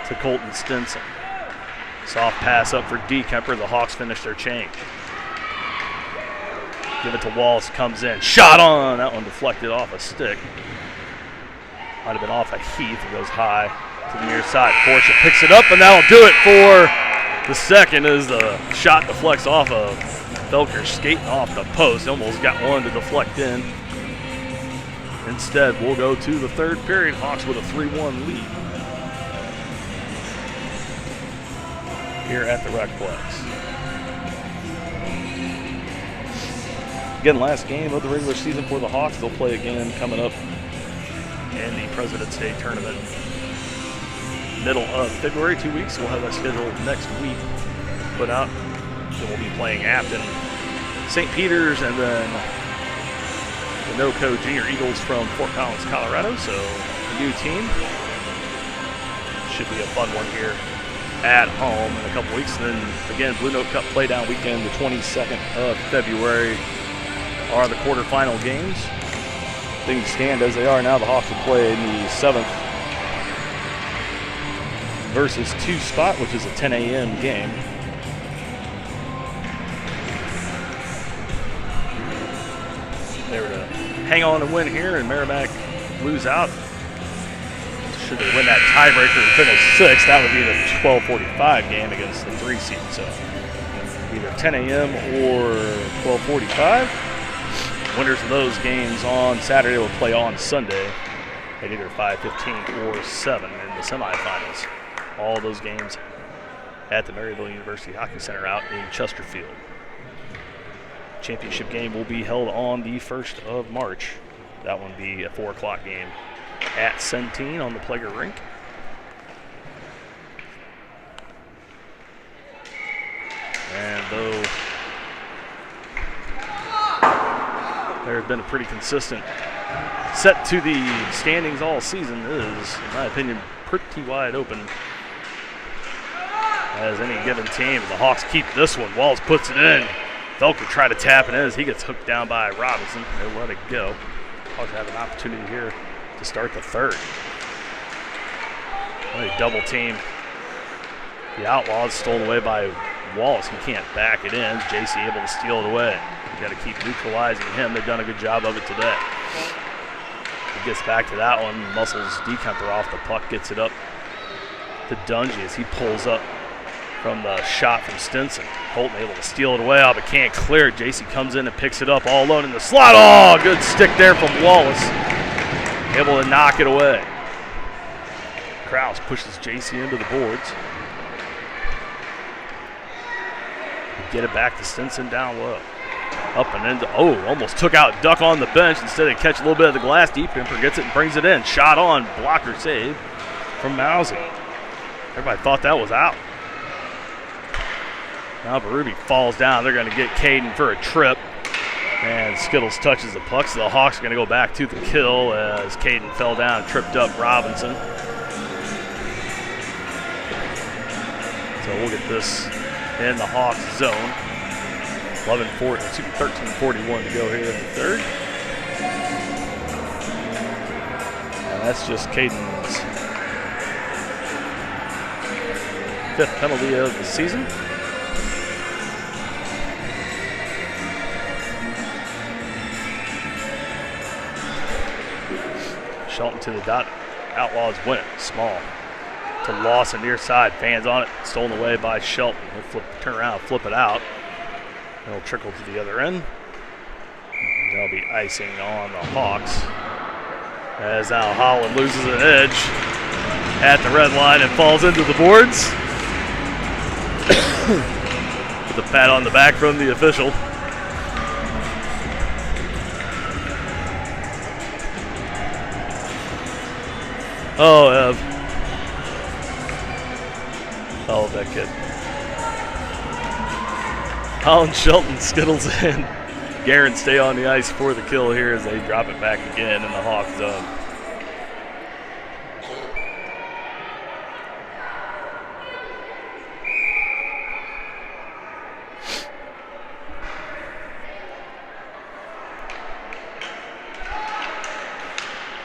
to Colton Stinson. Soft pass up for D. Kemper. The Hawks finish their change. Give it to Walls. Comes in. Shot on. That one deflected off a stick. Might have been off a Heath. It goes high to the near side. Forsha picks it up, and that'll do it for the second as the shot deflects off of Felker skating off the post. Almost got one to deflect in. Instead, we'll go to the third period. Hawks with a 3-1 lead here at the Recplex. Again, last game of the regular season for the Hawks. They'll play again coming up in the President's Day tournament. Middle of February, 2 weeks. We'll have that scheduled next week put out. So we'll be playing Afton, St. Peter's, and then the NoCo Junior Eagles from Fort Collins, Colorado. So a new team. Should be a fun one here at home in a couple weeks. And then again, Blue Note Cup Playdown weekend, the 22nd of February are the quarterfinal games. Things stand as they are now. The Hawks will play in the 7th versus 2 spot, which is a 10 a.m. game. They were to hang on and win here, and Merrimack lose out. Should they win that tiebreaker and finish 6th, that would be the 12:45 game against the 3 seed. So either 10 a.m. or 12:45. Winners of those games on Saturday will play on Sunday at either 5:15 or 7 in the semifinals. All those games at the Maryville University Hockey Center out in Chesterfield. Championship game will be held on the 1st of March. That one will be a 4 o'clock game at Centene on the Poettker Rink. And though there has been a pretty consistent set to the standings all season, it is, in my opinion, pretty wide open as any given team. The Hawks keep this one. Walls puts it in. Poettker try to tap it in as he gets hooked down by Robinson. They let it go. Hawks have an opportunity here to start the third. They double team the Outlaws, stolen away by Wallace. He can't back it in. JC able to steal it away. You got to keep neutralizing him. They've done a good job of it today. He gets back to that one. Muscles Decumper off the puck, gets it up to Dungy as he pulls up from the shot from Stinson. Holton able to steal it away, but can't clear it. JC comes in and picks it up all alone in the slot. Oh, good stick there from Wallace. Able to knock it away. Krause pushes JC into the boards. Get it back to Stinson down low. Up and into, almost took out Duck on the bench. Instead of catch a little bit of the glass, Decumper gets it and brings it in. Shot on, blocker save from Mousy. Everybody thought that was out. Now Berube falls down. They're going to get Caden for a trip. And Skittles touches the puck, so the Hawks are going to go back to the kill as Caden fell down and tripped up Robinson. So we'll get this in the Hawks zone. 13:41 to go here in the third. And that's just Caden's 5th penalty of the season. Shelton to the dot. Outlaws win it. Small to Lawson near side. Fans on it. Stolen away by Shelton. He'll turn around, flip it out. It'll trickle to the other end. That'll be icing on the Hawks. As now Holland loses an edge at the red line and falls into the boards. With a pat on the back from the official. Oh, Ev. Oh, that kid. Holland, Shelton, Skittles, and Guerin stay on the ice for the kill here as they drop it back again in the Hawk zone.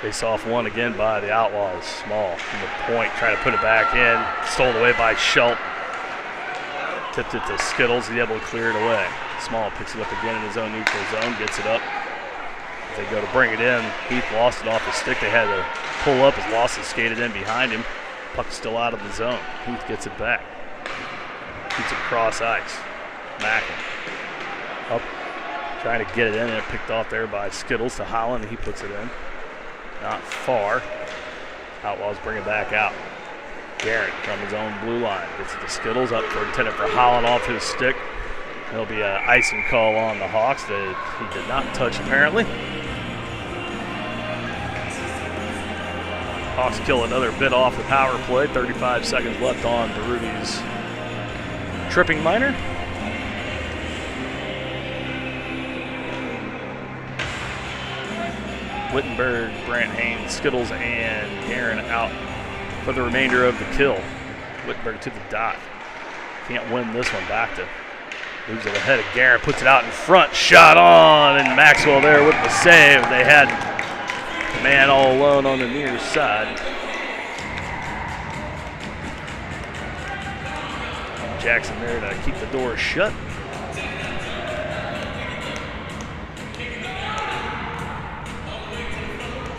Face off one again by the Outlaws. Small from the point, trying to put it back in. Stolen away by Shelton. Tipped it to Skittles. He's able to clear it away. Small picks it up again in his own neutral zone. Gets it up. As they go to bring it in, Heath lost it off his stick. They had to pull up as Lawson skated in behind him. Puck's still out of the zone. Heath gets it back. Keeps it cross ice. Mackin up, trying to get it in, and it picked off there by Skittles to Holland, and he puts it in. Not far. Outlaws bring it back out. Garrett from his own blue line gets it to Skittles, up for intended for Holland off his stick. There'll be an icing call on the Hawks that he did not touch apparently. Hawks kill another bit off the power play. 35 seconds left on Berube's tripping minor. Wittenberg, Brant Haynes, Skittles, and Guerin out for the remainder of the kill. Wittenberg to the dot. Can't win this one. Back to moves it ahead of Guerin, puts it out in front. Shot on, and Maxwell there with the save. They had the man all alone on the near side. Jackson there to keep the door shut.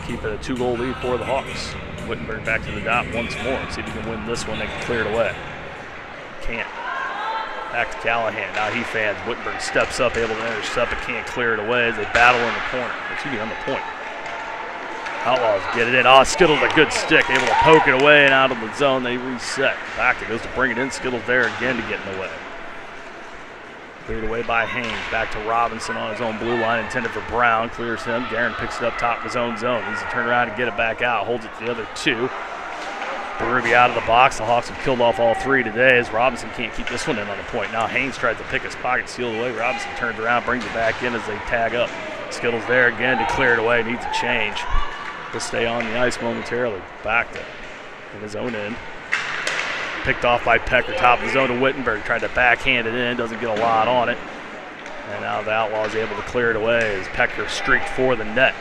Keep it a 2-goal lead for the Hawks. Wittenberg back to the dot once more. See if he can win this one. They can clear it away. Can't. Back to Callahan. Now he fans. Wittenberg steps up, able to intercept, but can't clear it away as they battle in the corner. Excuse me, on the point. Outlaws get it in. Oh, Skittles a good stick, able to poke it away and out of the zone. They reset. Back goes to bring it in. Skittles there again to get in the way. Cleared away by Haynes. Back to Robinson on his own blue line, intended for Brown. Clears him. Guerin picks it up top of his own zone. Needs to turn around and get it back out. Holds it to the other two. Berube out of the box. The Hawks have killed off all three today as Robinson can't keep this one in on the point. Now Haynes tries to pick his pocket, steal away. Robinson turns around, brings it back in as they tag up. Skittles there again to clear it away. Needs a change. He'll stay on the ice momentarily. Back to in his own end. Picked off by Poettker, top of the zone to Wittenberg. Tried to backhand it in, doesn't get a lot on it. And now the Outlaws able to clear it away as Poettker streaked for the net.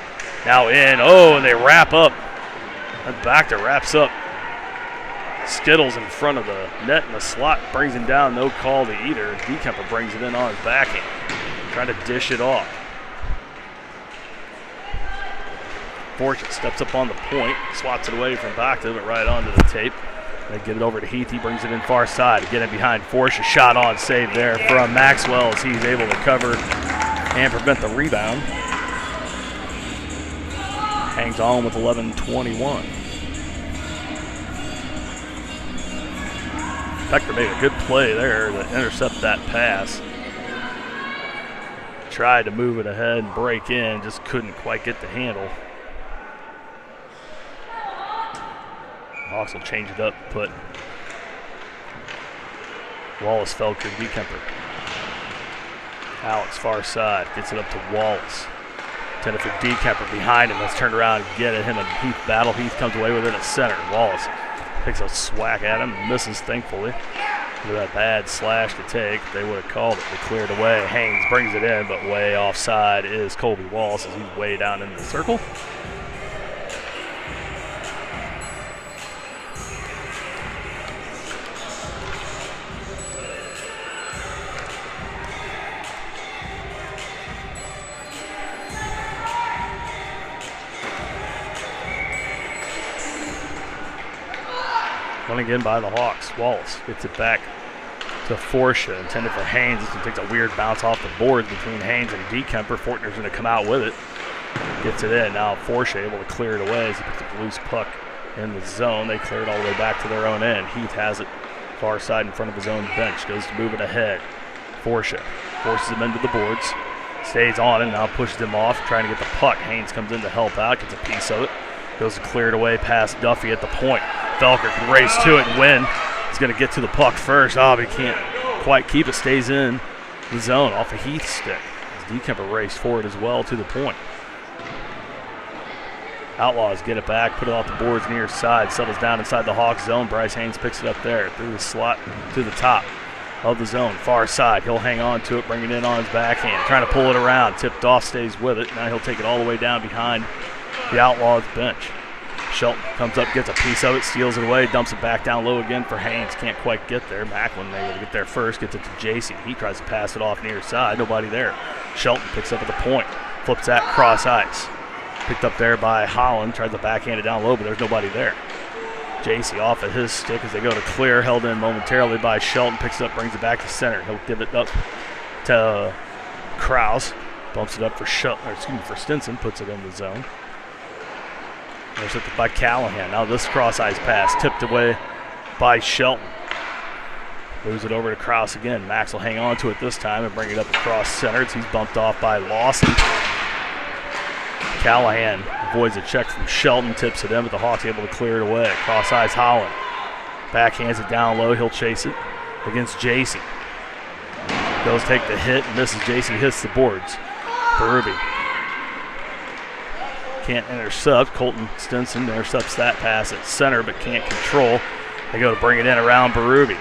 Now in, and they wrap up. And Bachter wraps up Skittles in front of the net in the slot, brings him down, no call to either. Dekemper brings it in on his backhand, trying to dish it off. Fortune steps up on the point, swats it away from Bachter, but right onto the tape. They get it over to Heath. He brings it in far side. Get it behind Forsh. A shot on save there from Maxwell as he's able to cover and prevent the rebound. Hangs on with 11:21. Poettker made a good play there to intercept that pass. Tried to move it ahead and break in, just couldn't quite get the handle. Hawks will change it up, put Wallace, Felker, Dekemper. Alex, far side, gets it up to Wallace. Intended for Dekemper behind him. Let's turn around and get at him and Heath battle. Heath comes away with it at center. Wallace takes a swack at him and misses, thankfully. Look at that bad slash to take. They would have called it. They cleared away. Haynes brings it in, but way offside is Colby Wallace as he's way down in the circle. One again by the Hawks. Wallace gets it back to Forsha, intended for Haynes. This one takes a weird bounce off the boards between Haynes and Dekemper. Fortner's going to come out with it. Gets it in. Now Forsha able to clear it away as he puts a loose puck in the zone. They clear it all the way back to their own end. Heath has it far side in front of his own bench. Goes to move it ahead. Forsha forces him into the boards. Stays on him. Now pushes him off, trying to get the puck. Haynes comes in to help out. Gets a piece of it. Goes to clear it away past Duffy at the point. Felker can race to it and win. He's going to get to the puck first. But he can't quite keep it. Stays in the zone off a Heath stick. As Dekemper raced forward as well to the point. Outlaws get it back, put it off the boards near side. Settles down inside the Hawks zone. Bryce Haynes picks it up there through the slot to the top of the zone. Far side. He'll hang on to it, bring it in on his backhand. Trying to pull it around. Tipped off, stays with it. Now he'll take it all the way down behind the Outlaws bench. Shelton comes up, gets a piece of it, steals it away, dumps it back down low again for Haynes. Can't quite get there. Macklin able to get there first, gets it to JC. He tries to pass it off near side, nobody there. Shelton picks up at the point, flips that cross ice. Picked up there by Holland, tries to backhand it down low, but there's nobody there. JC off at his stick as they go to clear, held in momentarily by Shelton, picks it up, brings it back to center. He'll give it up to Krause, bumps it up for for Stinson, puts it in the zone. Intercepted by Callahan. Now this cross ice pass tipped away by Shelton. Moves it over to Krause again. Max will hang on to it this time and bring it up across center. He's bumped off by Lawson. Callahan avoids a check from Shelton, tips it in, but the Hawks able to clear it away. Cross ice Holland. Backhands it down low. He'll chase it against JC. Goes take the hit, misses. JC hits the boards. Berube can't intercept. Colton Stinson intercepts that pass at center but can't control. They go to bring it in around Berube.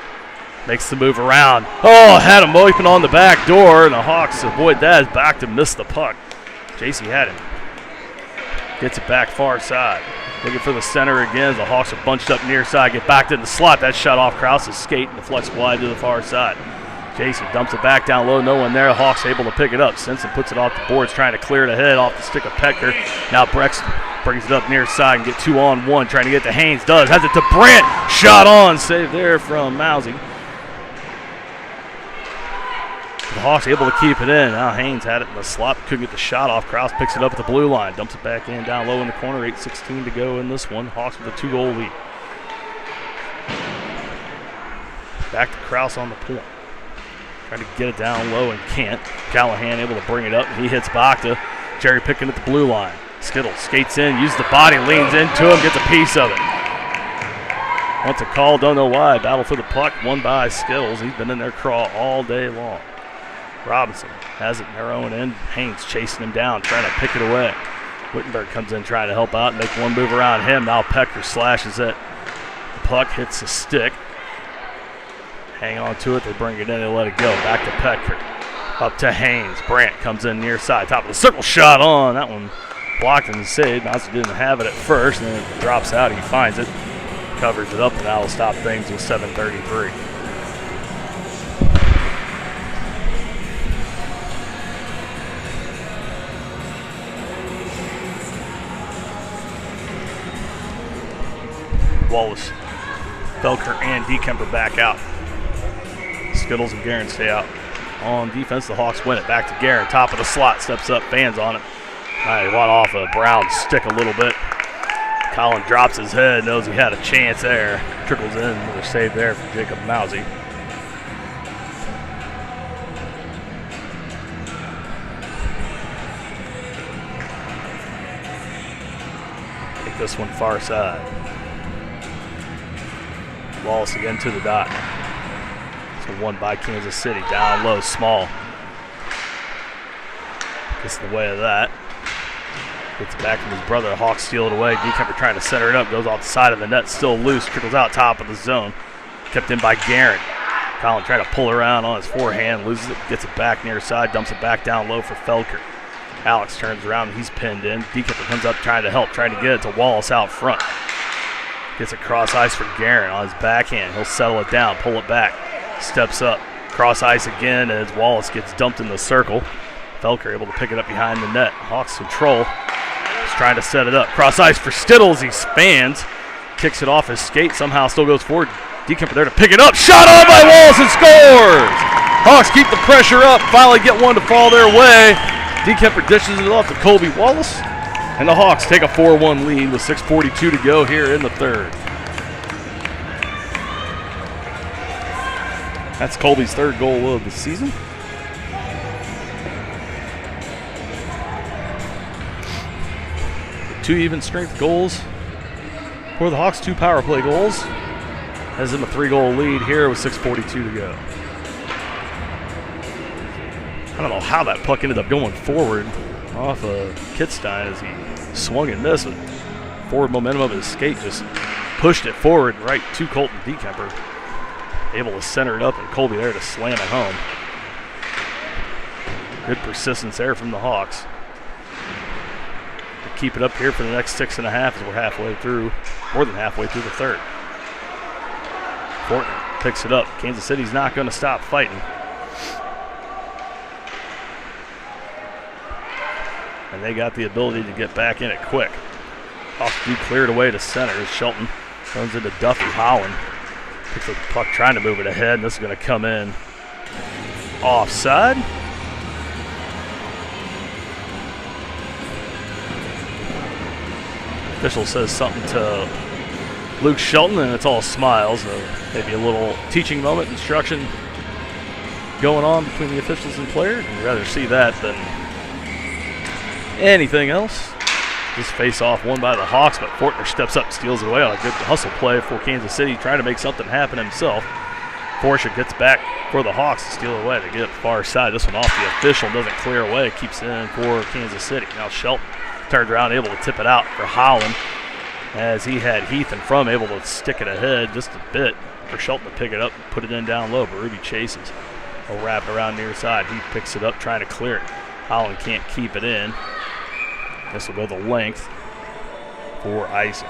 Makes the move around. Had him open on the back door, and the Hawks avoid that. Back to miss the puck. JC had him. Gets it back far side. Looking for the center again. The Hawks are bunched up near side. Get back to the slot. That shot off Krause's skate and deflects wide to the far side. JC dumps it back down low. No one there. The Hawks able to pick it up. Stinson puts it off the boards, trying to clear it ahead off the stick of Poettker. Now Brexton brings it up near side and get 2-on-1. Trying to get to Haynes. Does. Has it to Brandt. Shot on. Save there from Mousy. The Hawks able to keep it in. Now Haynes had it in the slot. Couldn't get the shot off. Krause picks it up at the blue line. Dumps it back in down low in the corner. 8:16 to go in this one. Hawks with a 2-goal lead. Back to Krause on the point. Trying to get it down low and can't. Callahan able to bring it up, and he hits Bakta. Jerry picking at the blue line. Skittle skates in, uses the body, leans into him, gets a piece of it. Wants a call, don't know why. Battle for the puck, won by Skittles. He's been in their crawl all day long. Robinson has it in their own end. Haynes chasing him down, trying to pick it away. Wittenberg comes in trying to help out and make one move around him. Now Poettker slashes it. The puck hits the stick. Hang on to it, they bring it in, they let it go. Back to Poettker. Up to Haynes. Brandt comes in near side. Top of the circle, shot on. That one blocked and saved. Mouncy didn't have it at first, and then it drops out. He finds it, covers it up, and that will stop things with 7:33. Wallace, Felker, and Dekemper back out. Skittles and Guerin stay out. On defense, the Hawks win it. Back to Guerin, top of the slot, steps up, fans on it. He went off of Brown's stick a little bit. Colin drops his head, knows he had a chance there. Trickles in, another save there for Jacob Mousy. Take this one far side. Wallace again to the dot. Won by Kansas City. Down low, Small. Gets in the way of that. Gets it back from his brother. The Hawks steal it away. Dekemper trying to center it up. Goes off the side of the net. Still loose. Trickles out top of the zone. Kept in by Guerin. Colin trying to pull around on his forehand. Loses it. Gets it back near side. Dumps it back down low for Felker. Alex turns around. He's pinned in. Dekemper comes up trying to help. Trying to get it to Wallace out front. Gets a cross ice for Guerin on his backhand. He'll settle it down. Pull it back. Steps up, cross ice again as Wallace gets dumped in the circle. Felker able to pick it up behind the net. Hawks control. He's trying to set it up. Cross ice for Skittles. He spans, kicks it off his skate, somehow still goes forward. Dekemper there to pick it up. Shot on by Wallace and scores! Hawks keep the pressure up, finally get one to fall their way. Dekemper dishes it off to Colby Wallace, and the Hawks take a 4-1 lead with 6:42 to go here in the third. That's Colby's third goal of the season. Two even strength goals for the Hawks, 2 power play goals. Has him a 3-goal lead here with 6:42 to go. I don't know how that puck ended up going forward off of Kitstein as he swung and missed. Forward momentum of his skate just pushed it forward right to Colton Dekemper. Able to center it up, and Colby there to slam it home. Good persistence there from the Hawks. We'll keep it up here for the next 6.5 as we're halfway through, more than halfway through the third. Fortner picks it up. Kansas City's not going to stop fighting. And they got the ability to get back in it quick. Hawks do clear it away to center as Shelton runs into Duffy Holland. Picks up the puck, trying to move it ahead, and this is going to come in offside. Official says something to Luke Shelton, and it's all smiles. Maybe a little teaching moment, instruction going on between the officials and players. I'd rather see that than anything else. This face-off won by the Hawks, but Fortner steps up, steals it away on a good hustle play for Kansas City, trying to make something happen himself. Forsha gets back for the Hawks to steal it away to get it far side. This one off the official, doesn't clear away, keeps it in for Kansas City. Now Shelton turns around, able to tip it out for Holland, as he had Heath in front, able to stick it ahead just a bit for Shelton to pick it up and put it in down low. Berube chases. He'll wrap it around near side. Heath picks it up, trying to clear it. Holland can't keep it in. This will go the length for icing.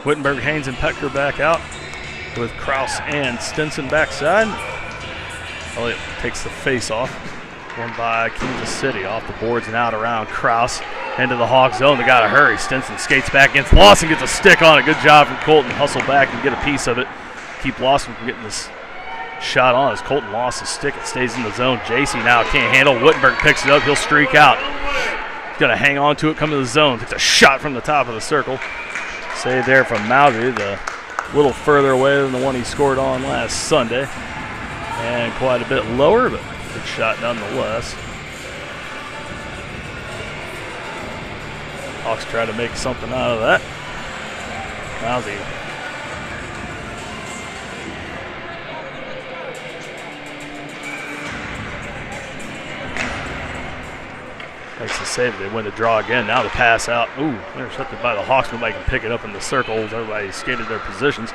Wittenberg, Haynes, and Poettker back out, with Kraus and Stinson backside. Elliott takes the face off. Won by Kansas City off the boards and out around Kraus. into the Hawk zone. They got to hurry. Stinson skates back against Lawson, gets a stick on it. Good job from Colton. Hustle back and get a piece of it. Keep Lawson from getting this shot on as Colton lost his stick. It stays in the zone. JC now can't handle. Wittenberg picks it up. He'll streak out. He's going to hang on to it, come to the zone. Takes a shot from the top of the circle. Save there from Mousy, a little further away than the one he scored on last Sunday. And quite a bit lower, but good shot nonetheless. Hawks try to make something out of that. Mousy makes the save. They win the draw again. Now the pass out. Ooh, intercepted by the Hawks. Nobody can pick it up in the circles. Everybody skated their positions.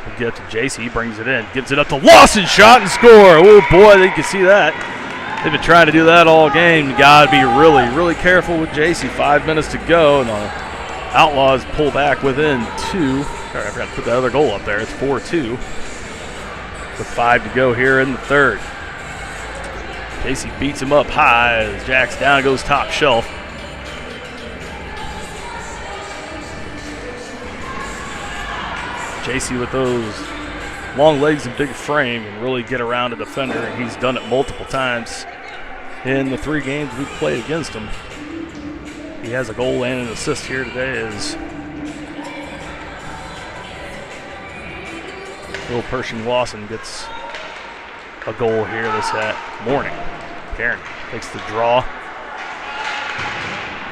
We'll get up to JC. He brings it in. Gives it up to Lawson. Shot and score. Oh, boy, you can see that. They've been trying to do that all game. You got to be really, really careful with JC. 5 minutes to go. And the Outlaws pull back within 2. Sorry, I forgot to put that other goal up there. It's 4-2 with 5 to go here in the third. JC beats him up high as Jack's down, goes top shelf. JC with those long legs and big frame can really get around a defender, and he's done it multiple times in the 3 games we've played against him. He has a goal and an assist here today as Will Pershing-Lawson gets a goal here this morning. Karen takes the draw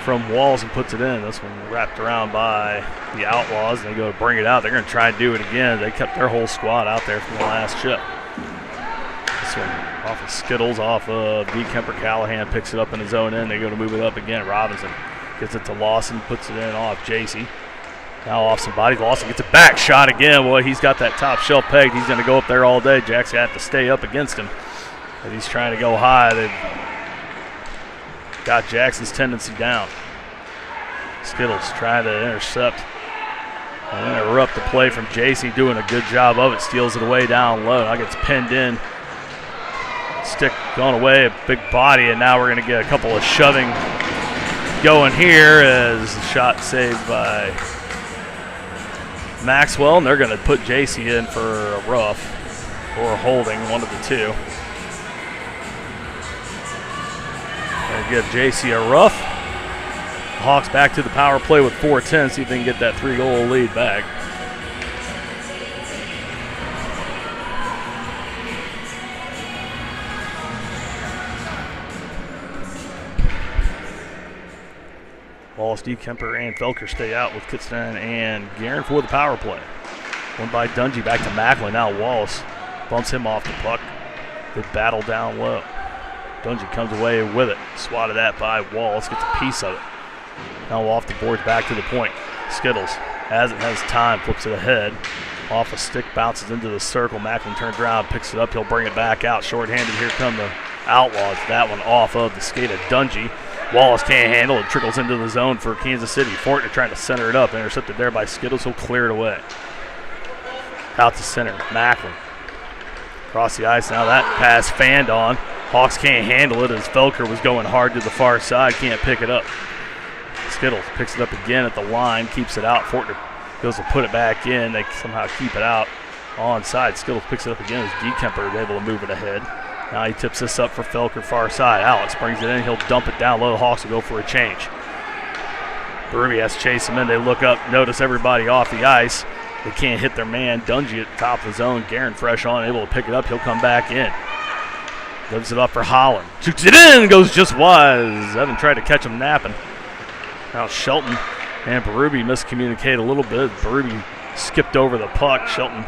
from Walls and puts it in. This one wrapped around by the Outlaws, and they go to bring it out. They're going to try and do it again. They kept their whole squad out there from the last chip. This one off of Skittles, off of D. Kemper. Callahan picks it up in his own end. They go to move it up again. Robinson gets it to Lawson, puts it in off JC. Now off somebody. Lawson gets it back. Shot again. Boy, he's got that top shelf pegged. He's going to go up there all day. Jack's got to stay up against him. But he's trying to go high. They've got Jackson's tendency down. Skittles trying to intercept and interrupt the play from JC, doing a good job of it. Steals it away down low. Now gets pinned in. Stick going away, a big body, and now we're going to get a couple of shoving going here as the shot saved by Maxwell, and they're going to put JC in for a rough or a holding, one of the two. Going to give JC a rough. The Hawks back to the power play with 4:10, see if they can get that 3-goal lead back. Wallace, D. Kemper, and Felker stay out with Kitstein and Guerin for the power play. One by Dungy, back to Macklin. Now Wallace bumps him off the puck. They battle down low. Dungy comes away with it. Swatted at by Wallace, gets a piece of it. Now off the boards, back to the point. Skittles, as it has time, flips it ahead. Off a stick, bounces into the circle. Macklin turns around, picks it up. He'll bring it back out. Short-handed, here come the Outlaws. That one off of the skate of Dungy. Wallace can't handle it, trickles into the zone for Kansas City. Fortner trying to center it up, intercepted there by Skittles. He'll clear it away. Out to center, Macklin. Across the ice, now that pass fanned on. Hawks can't handle it as Felker was going hard to the far side, can't pick it up. Skittles picks it up again at the line, keeps it out. Fortner goes to put it back in. They somehow keep it out onside. Skittles picks it up again as D. Kemper is able to move it ahead. Now he tips this up for Felker, far side. Alex brings it in. He'll dump it down low. The Hawks will go for a change. Berube has to chase him in. They look up, notice everybody off the ice. They can't hit their man. Dungy at the top of the zone. Guerin fresh on, able to pick it up. He'll come back in. Gives it up for Holland. Shoots it in, goes just wide. Evan tried to catch him napping. Now Shelton and Berube miscommunicate a little bit. Berube skipped over the puck. Shelton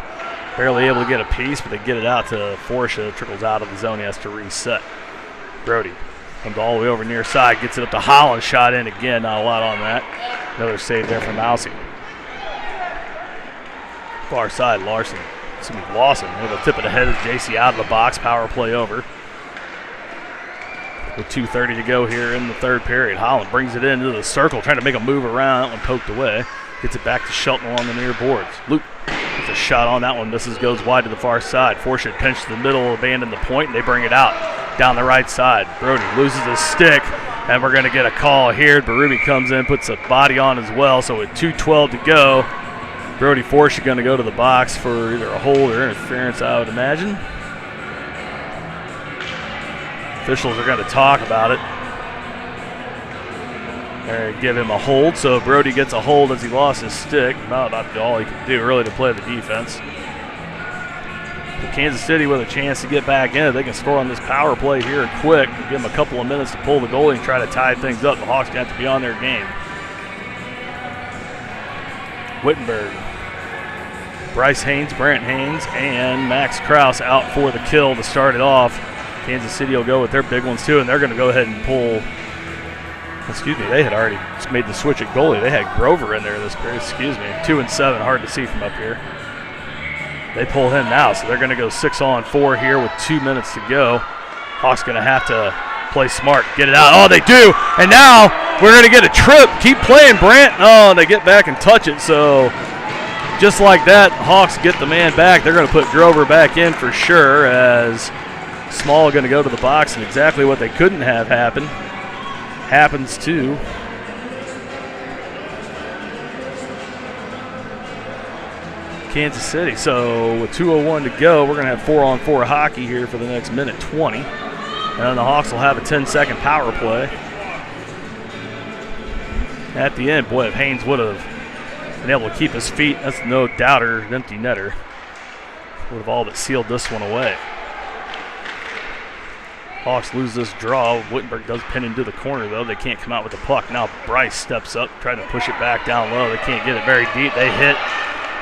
barely able to get a piece, but they get it out to Forsha. It trickles out of the zone. He has to reset. Brody comes all the way over near side, gets it up to Holland. Shot in again. Not a lot on that. Another save there from Mousy. Far side, Lawson able to tip it ahead of JC out of the box. Power play over. With 2:30 to go here in the third period. Holland brings it into the circle, trying to make a move around. That one poked away. Gets it back to Shelton along the near boards. Luke gets a shot on that one. Misses, goes wide to the far side. Forshed pinched to the middle, abandoned the point, and they bring it out down the right side. Brody loses his stick. And we're going to get a call here. Berube comes in, puts a body on as well. So with 2:12 to go, Brody Forsh is going to go to the box for either a hold or interference, I would imagine. Officials are going to talk about it. They're give him a hold, so Brody gets a hold as he lost his stick. About all he could do really to play the defense. Kansas City with a chance to get back in it. They can score on this power play here quick. Give them a couple of minutes to pull the goalie and try to tie things up. The Hawks have to be on their game. Wittenberg, Bryce Haynes, Brant Haynes, and Max Krause out for the kill to start it off. Kansas City will go with their big ones too, and they're going to go ahead and pull. Excuse me, they had already made the switch at goalie. They had Grover in there this period. 2 and 7, hard to see from up here. They pull him now, so they're going to go 6-on-4 here with 2 minutes to go. Hawks going to have to play smart, get it out. Oh, they do, and now we're going to get a trip. Keep playing, Brant. Oh, and they get back and touch it, so just like that, Hawks get the man back. They're going to put Grover back in for sure, as Small going to go to the box, and exactly what they couldn't have happen happens too. Kansas City. So with 2:01 to go, we're going to have 4-on-4 hockey here for the next minute 20. And then the Hawks will have a 10-second power play. At the end, boy, if Haynes would have been able to keep his feet, that's no doubter, an empty netter. Would have all but sealed this one away. Hawks lose this draw. Wittenberg does pin into the corner, though. They can't come out with the puck. Now Bryce steps up, trying to push it back down low. They can't get it very deep. They hit.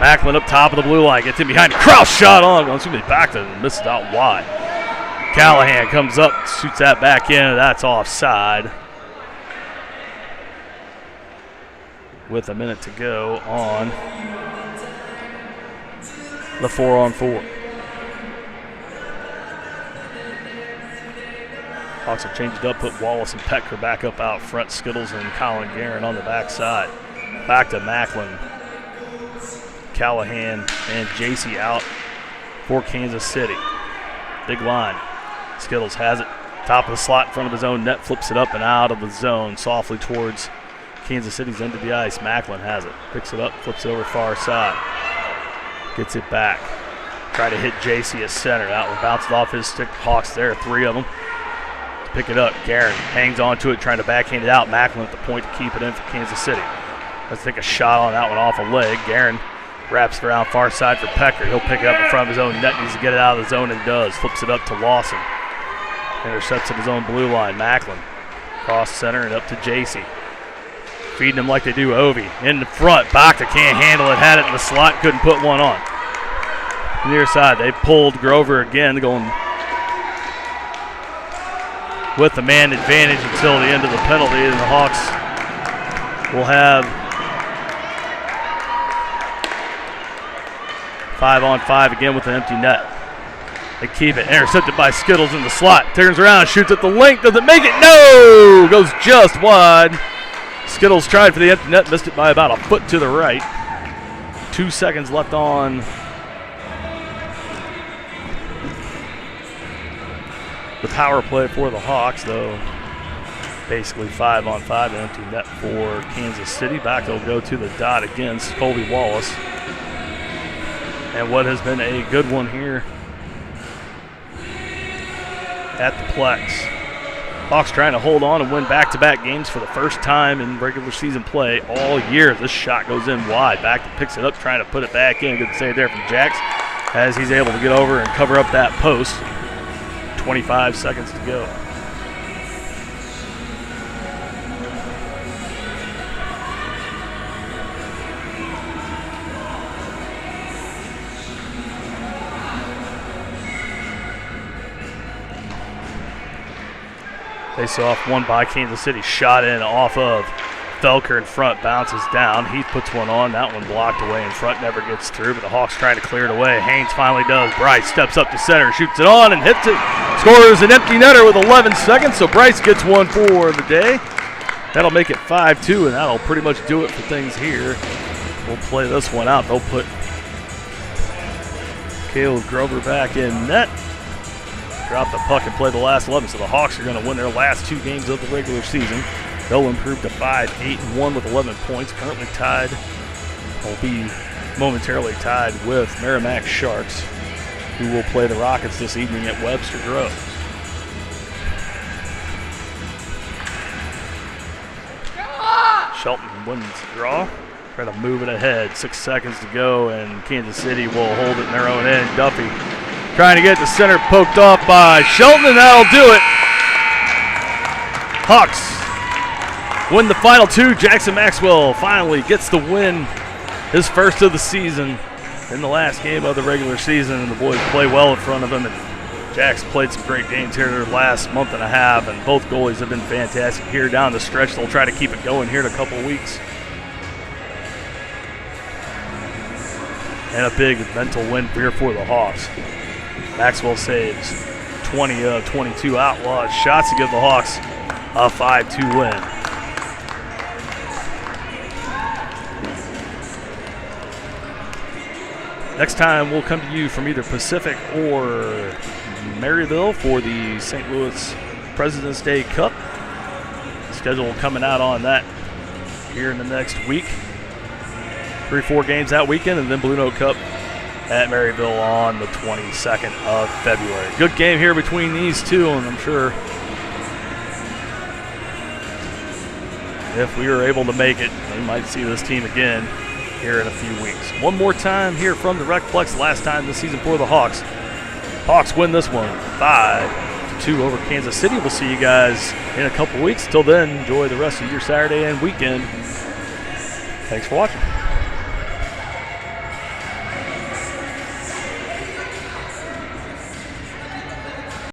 Macklin up top of the blue line, gets in behind. Krause shot on. Goes back to misses out wide. Callahan comes up, shoots that back in. That's offside. With a minute to go on the 4-on-4. Hawks have changed it up, put Wallace and Poettker back up out front. Skittles and Colin Guerin on the backside. Back to Macklin. Callahan and JC out for Kansas City. Big line. Skittles has it. Top of the slot in front of his own net. Flips it up and out of the zone. Softly towards Kansas City's end of the ice. Macklin has it. Picks it up. Flips it over far side. Gets it back. Try to hit JC at center. That one bounced off his stick. Hawks there. 3 of them. To pick it up. Guerin hangs onto it, trying to backhand it out. Macklin at the point to keep it in for Kansas City. Let's take a shot on that one off a leg. Guerin wraps it around far side for Poettker. He'll pick it up in front of his own net. Needs to get it out of the zone and does. Flips it up to Lawson. Intercepts at his own blue line. Macklin cross center and up to JC. Feeding him like they do Ovi. In the front. Bakta can't handle it. Had it in the slot. Couldn't put one on. Near side. They pulled Grover again, going with the man advantage until the end of the penalty. And the Hawks will have 5-on-5 again with an empty net. They keep it. Intercepted by Skittles in the slot. Turns around, shoots at the length. Does it make it? No! Goes just wide. Skittles tried for the empty net. Missed it by about a foot to the right. 2 seconds left on the power play for the Hawks, though. Basically 5-on-5, an empty net for Kansas City. Back they'll go to the dot against Colby Wallace. And what has been a good one here at the Plex. Hawks trying to hold on and win back-to-back games for the first time in regular season play all year. This shot goes in wide. Back picks it up, trying to put it back in. Good save there from Jax as he's able to get over and cover up that post. 25 seconds to go. Face-off won by Kansas City. Shot in off of Felker in front. Bounces down. Heath puts one on. That one blocked away in front. Never gets through, but the Hawks trying to clear it away. Haynes finally does. Bryce steps up to center. Shoots it on and hits it. Scores an empty netter with 11 seconds, so Bryce gets one for the day. That'll make it 5-2, and that'll pretty much do it for things here. We'll play this one out. They'll put Caleb Grover back in net. drop the puck and play the last 11. So the Hawks are going to win their last 2 games of the regular season. They'll improve to 5-8-1 with 11 points. Currently tied, will be momentarily tied with Merrimack Sharks, who will play the Rockets this evening at Webster Groves. Shelton wins the draw. Try to move it ahead. 6 seconds to go, and Kansas City will hold it in their own end. Duffy trying to get the center, poked off by Shelton, and that'll do it. Hawks win the final 2. Jackson Maxwell finally gets the win, his first of the season in the last game of the regular season, and the boys play well in front of him. And Jack's played some great games here the last month and a half, and both goalies have been fantastic here down the stretch. They'll try to keep it going here in a couple of weeks. And a big mental win here for the Hawks. Maxwell saves 20 of 22 Outlaws shots to give the Hawks a 5-2 win. Next time we'll come to you from either Pacific or Maryville for the St. Louis President's Day Cup. Schedule coming out on that here in the next week. 3-4 games that weekend, and then Blue Note Cup at Maryville on the 22nd of February. Good game here between these two, and I'm sure if we were able to make it, we might see this team again here in a few weeks. One more time here from the Recplex, last time this season for the Hawks. Hawks win this one 5-2 over Kansas City. We'll see you guys in a couple weeks. Till then, enjoy the rest of your Saturday and weekend. Thanks for watching.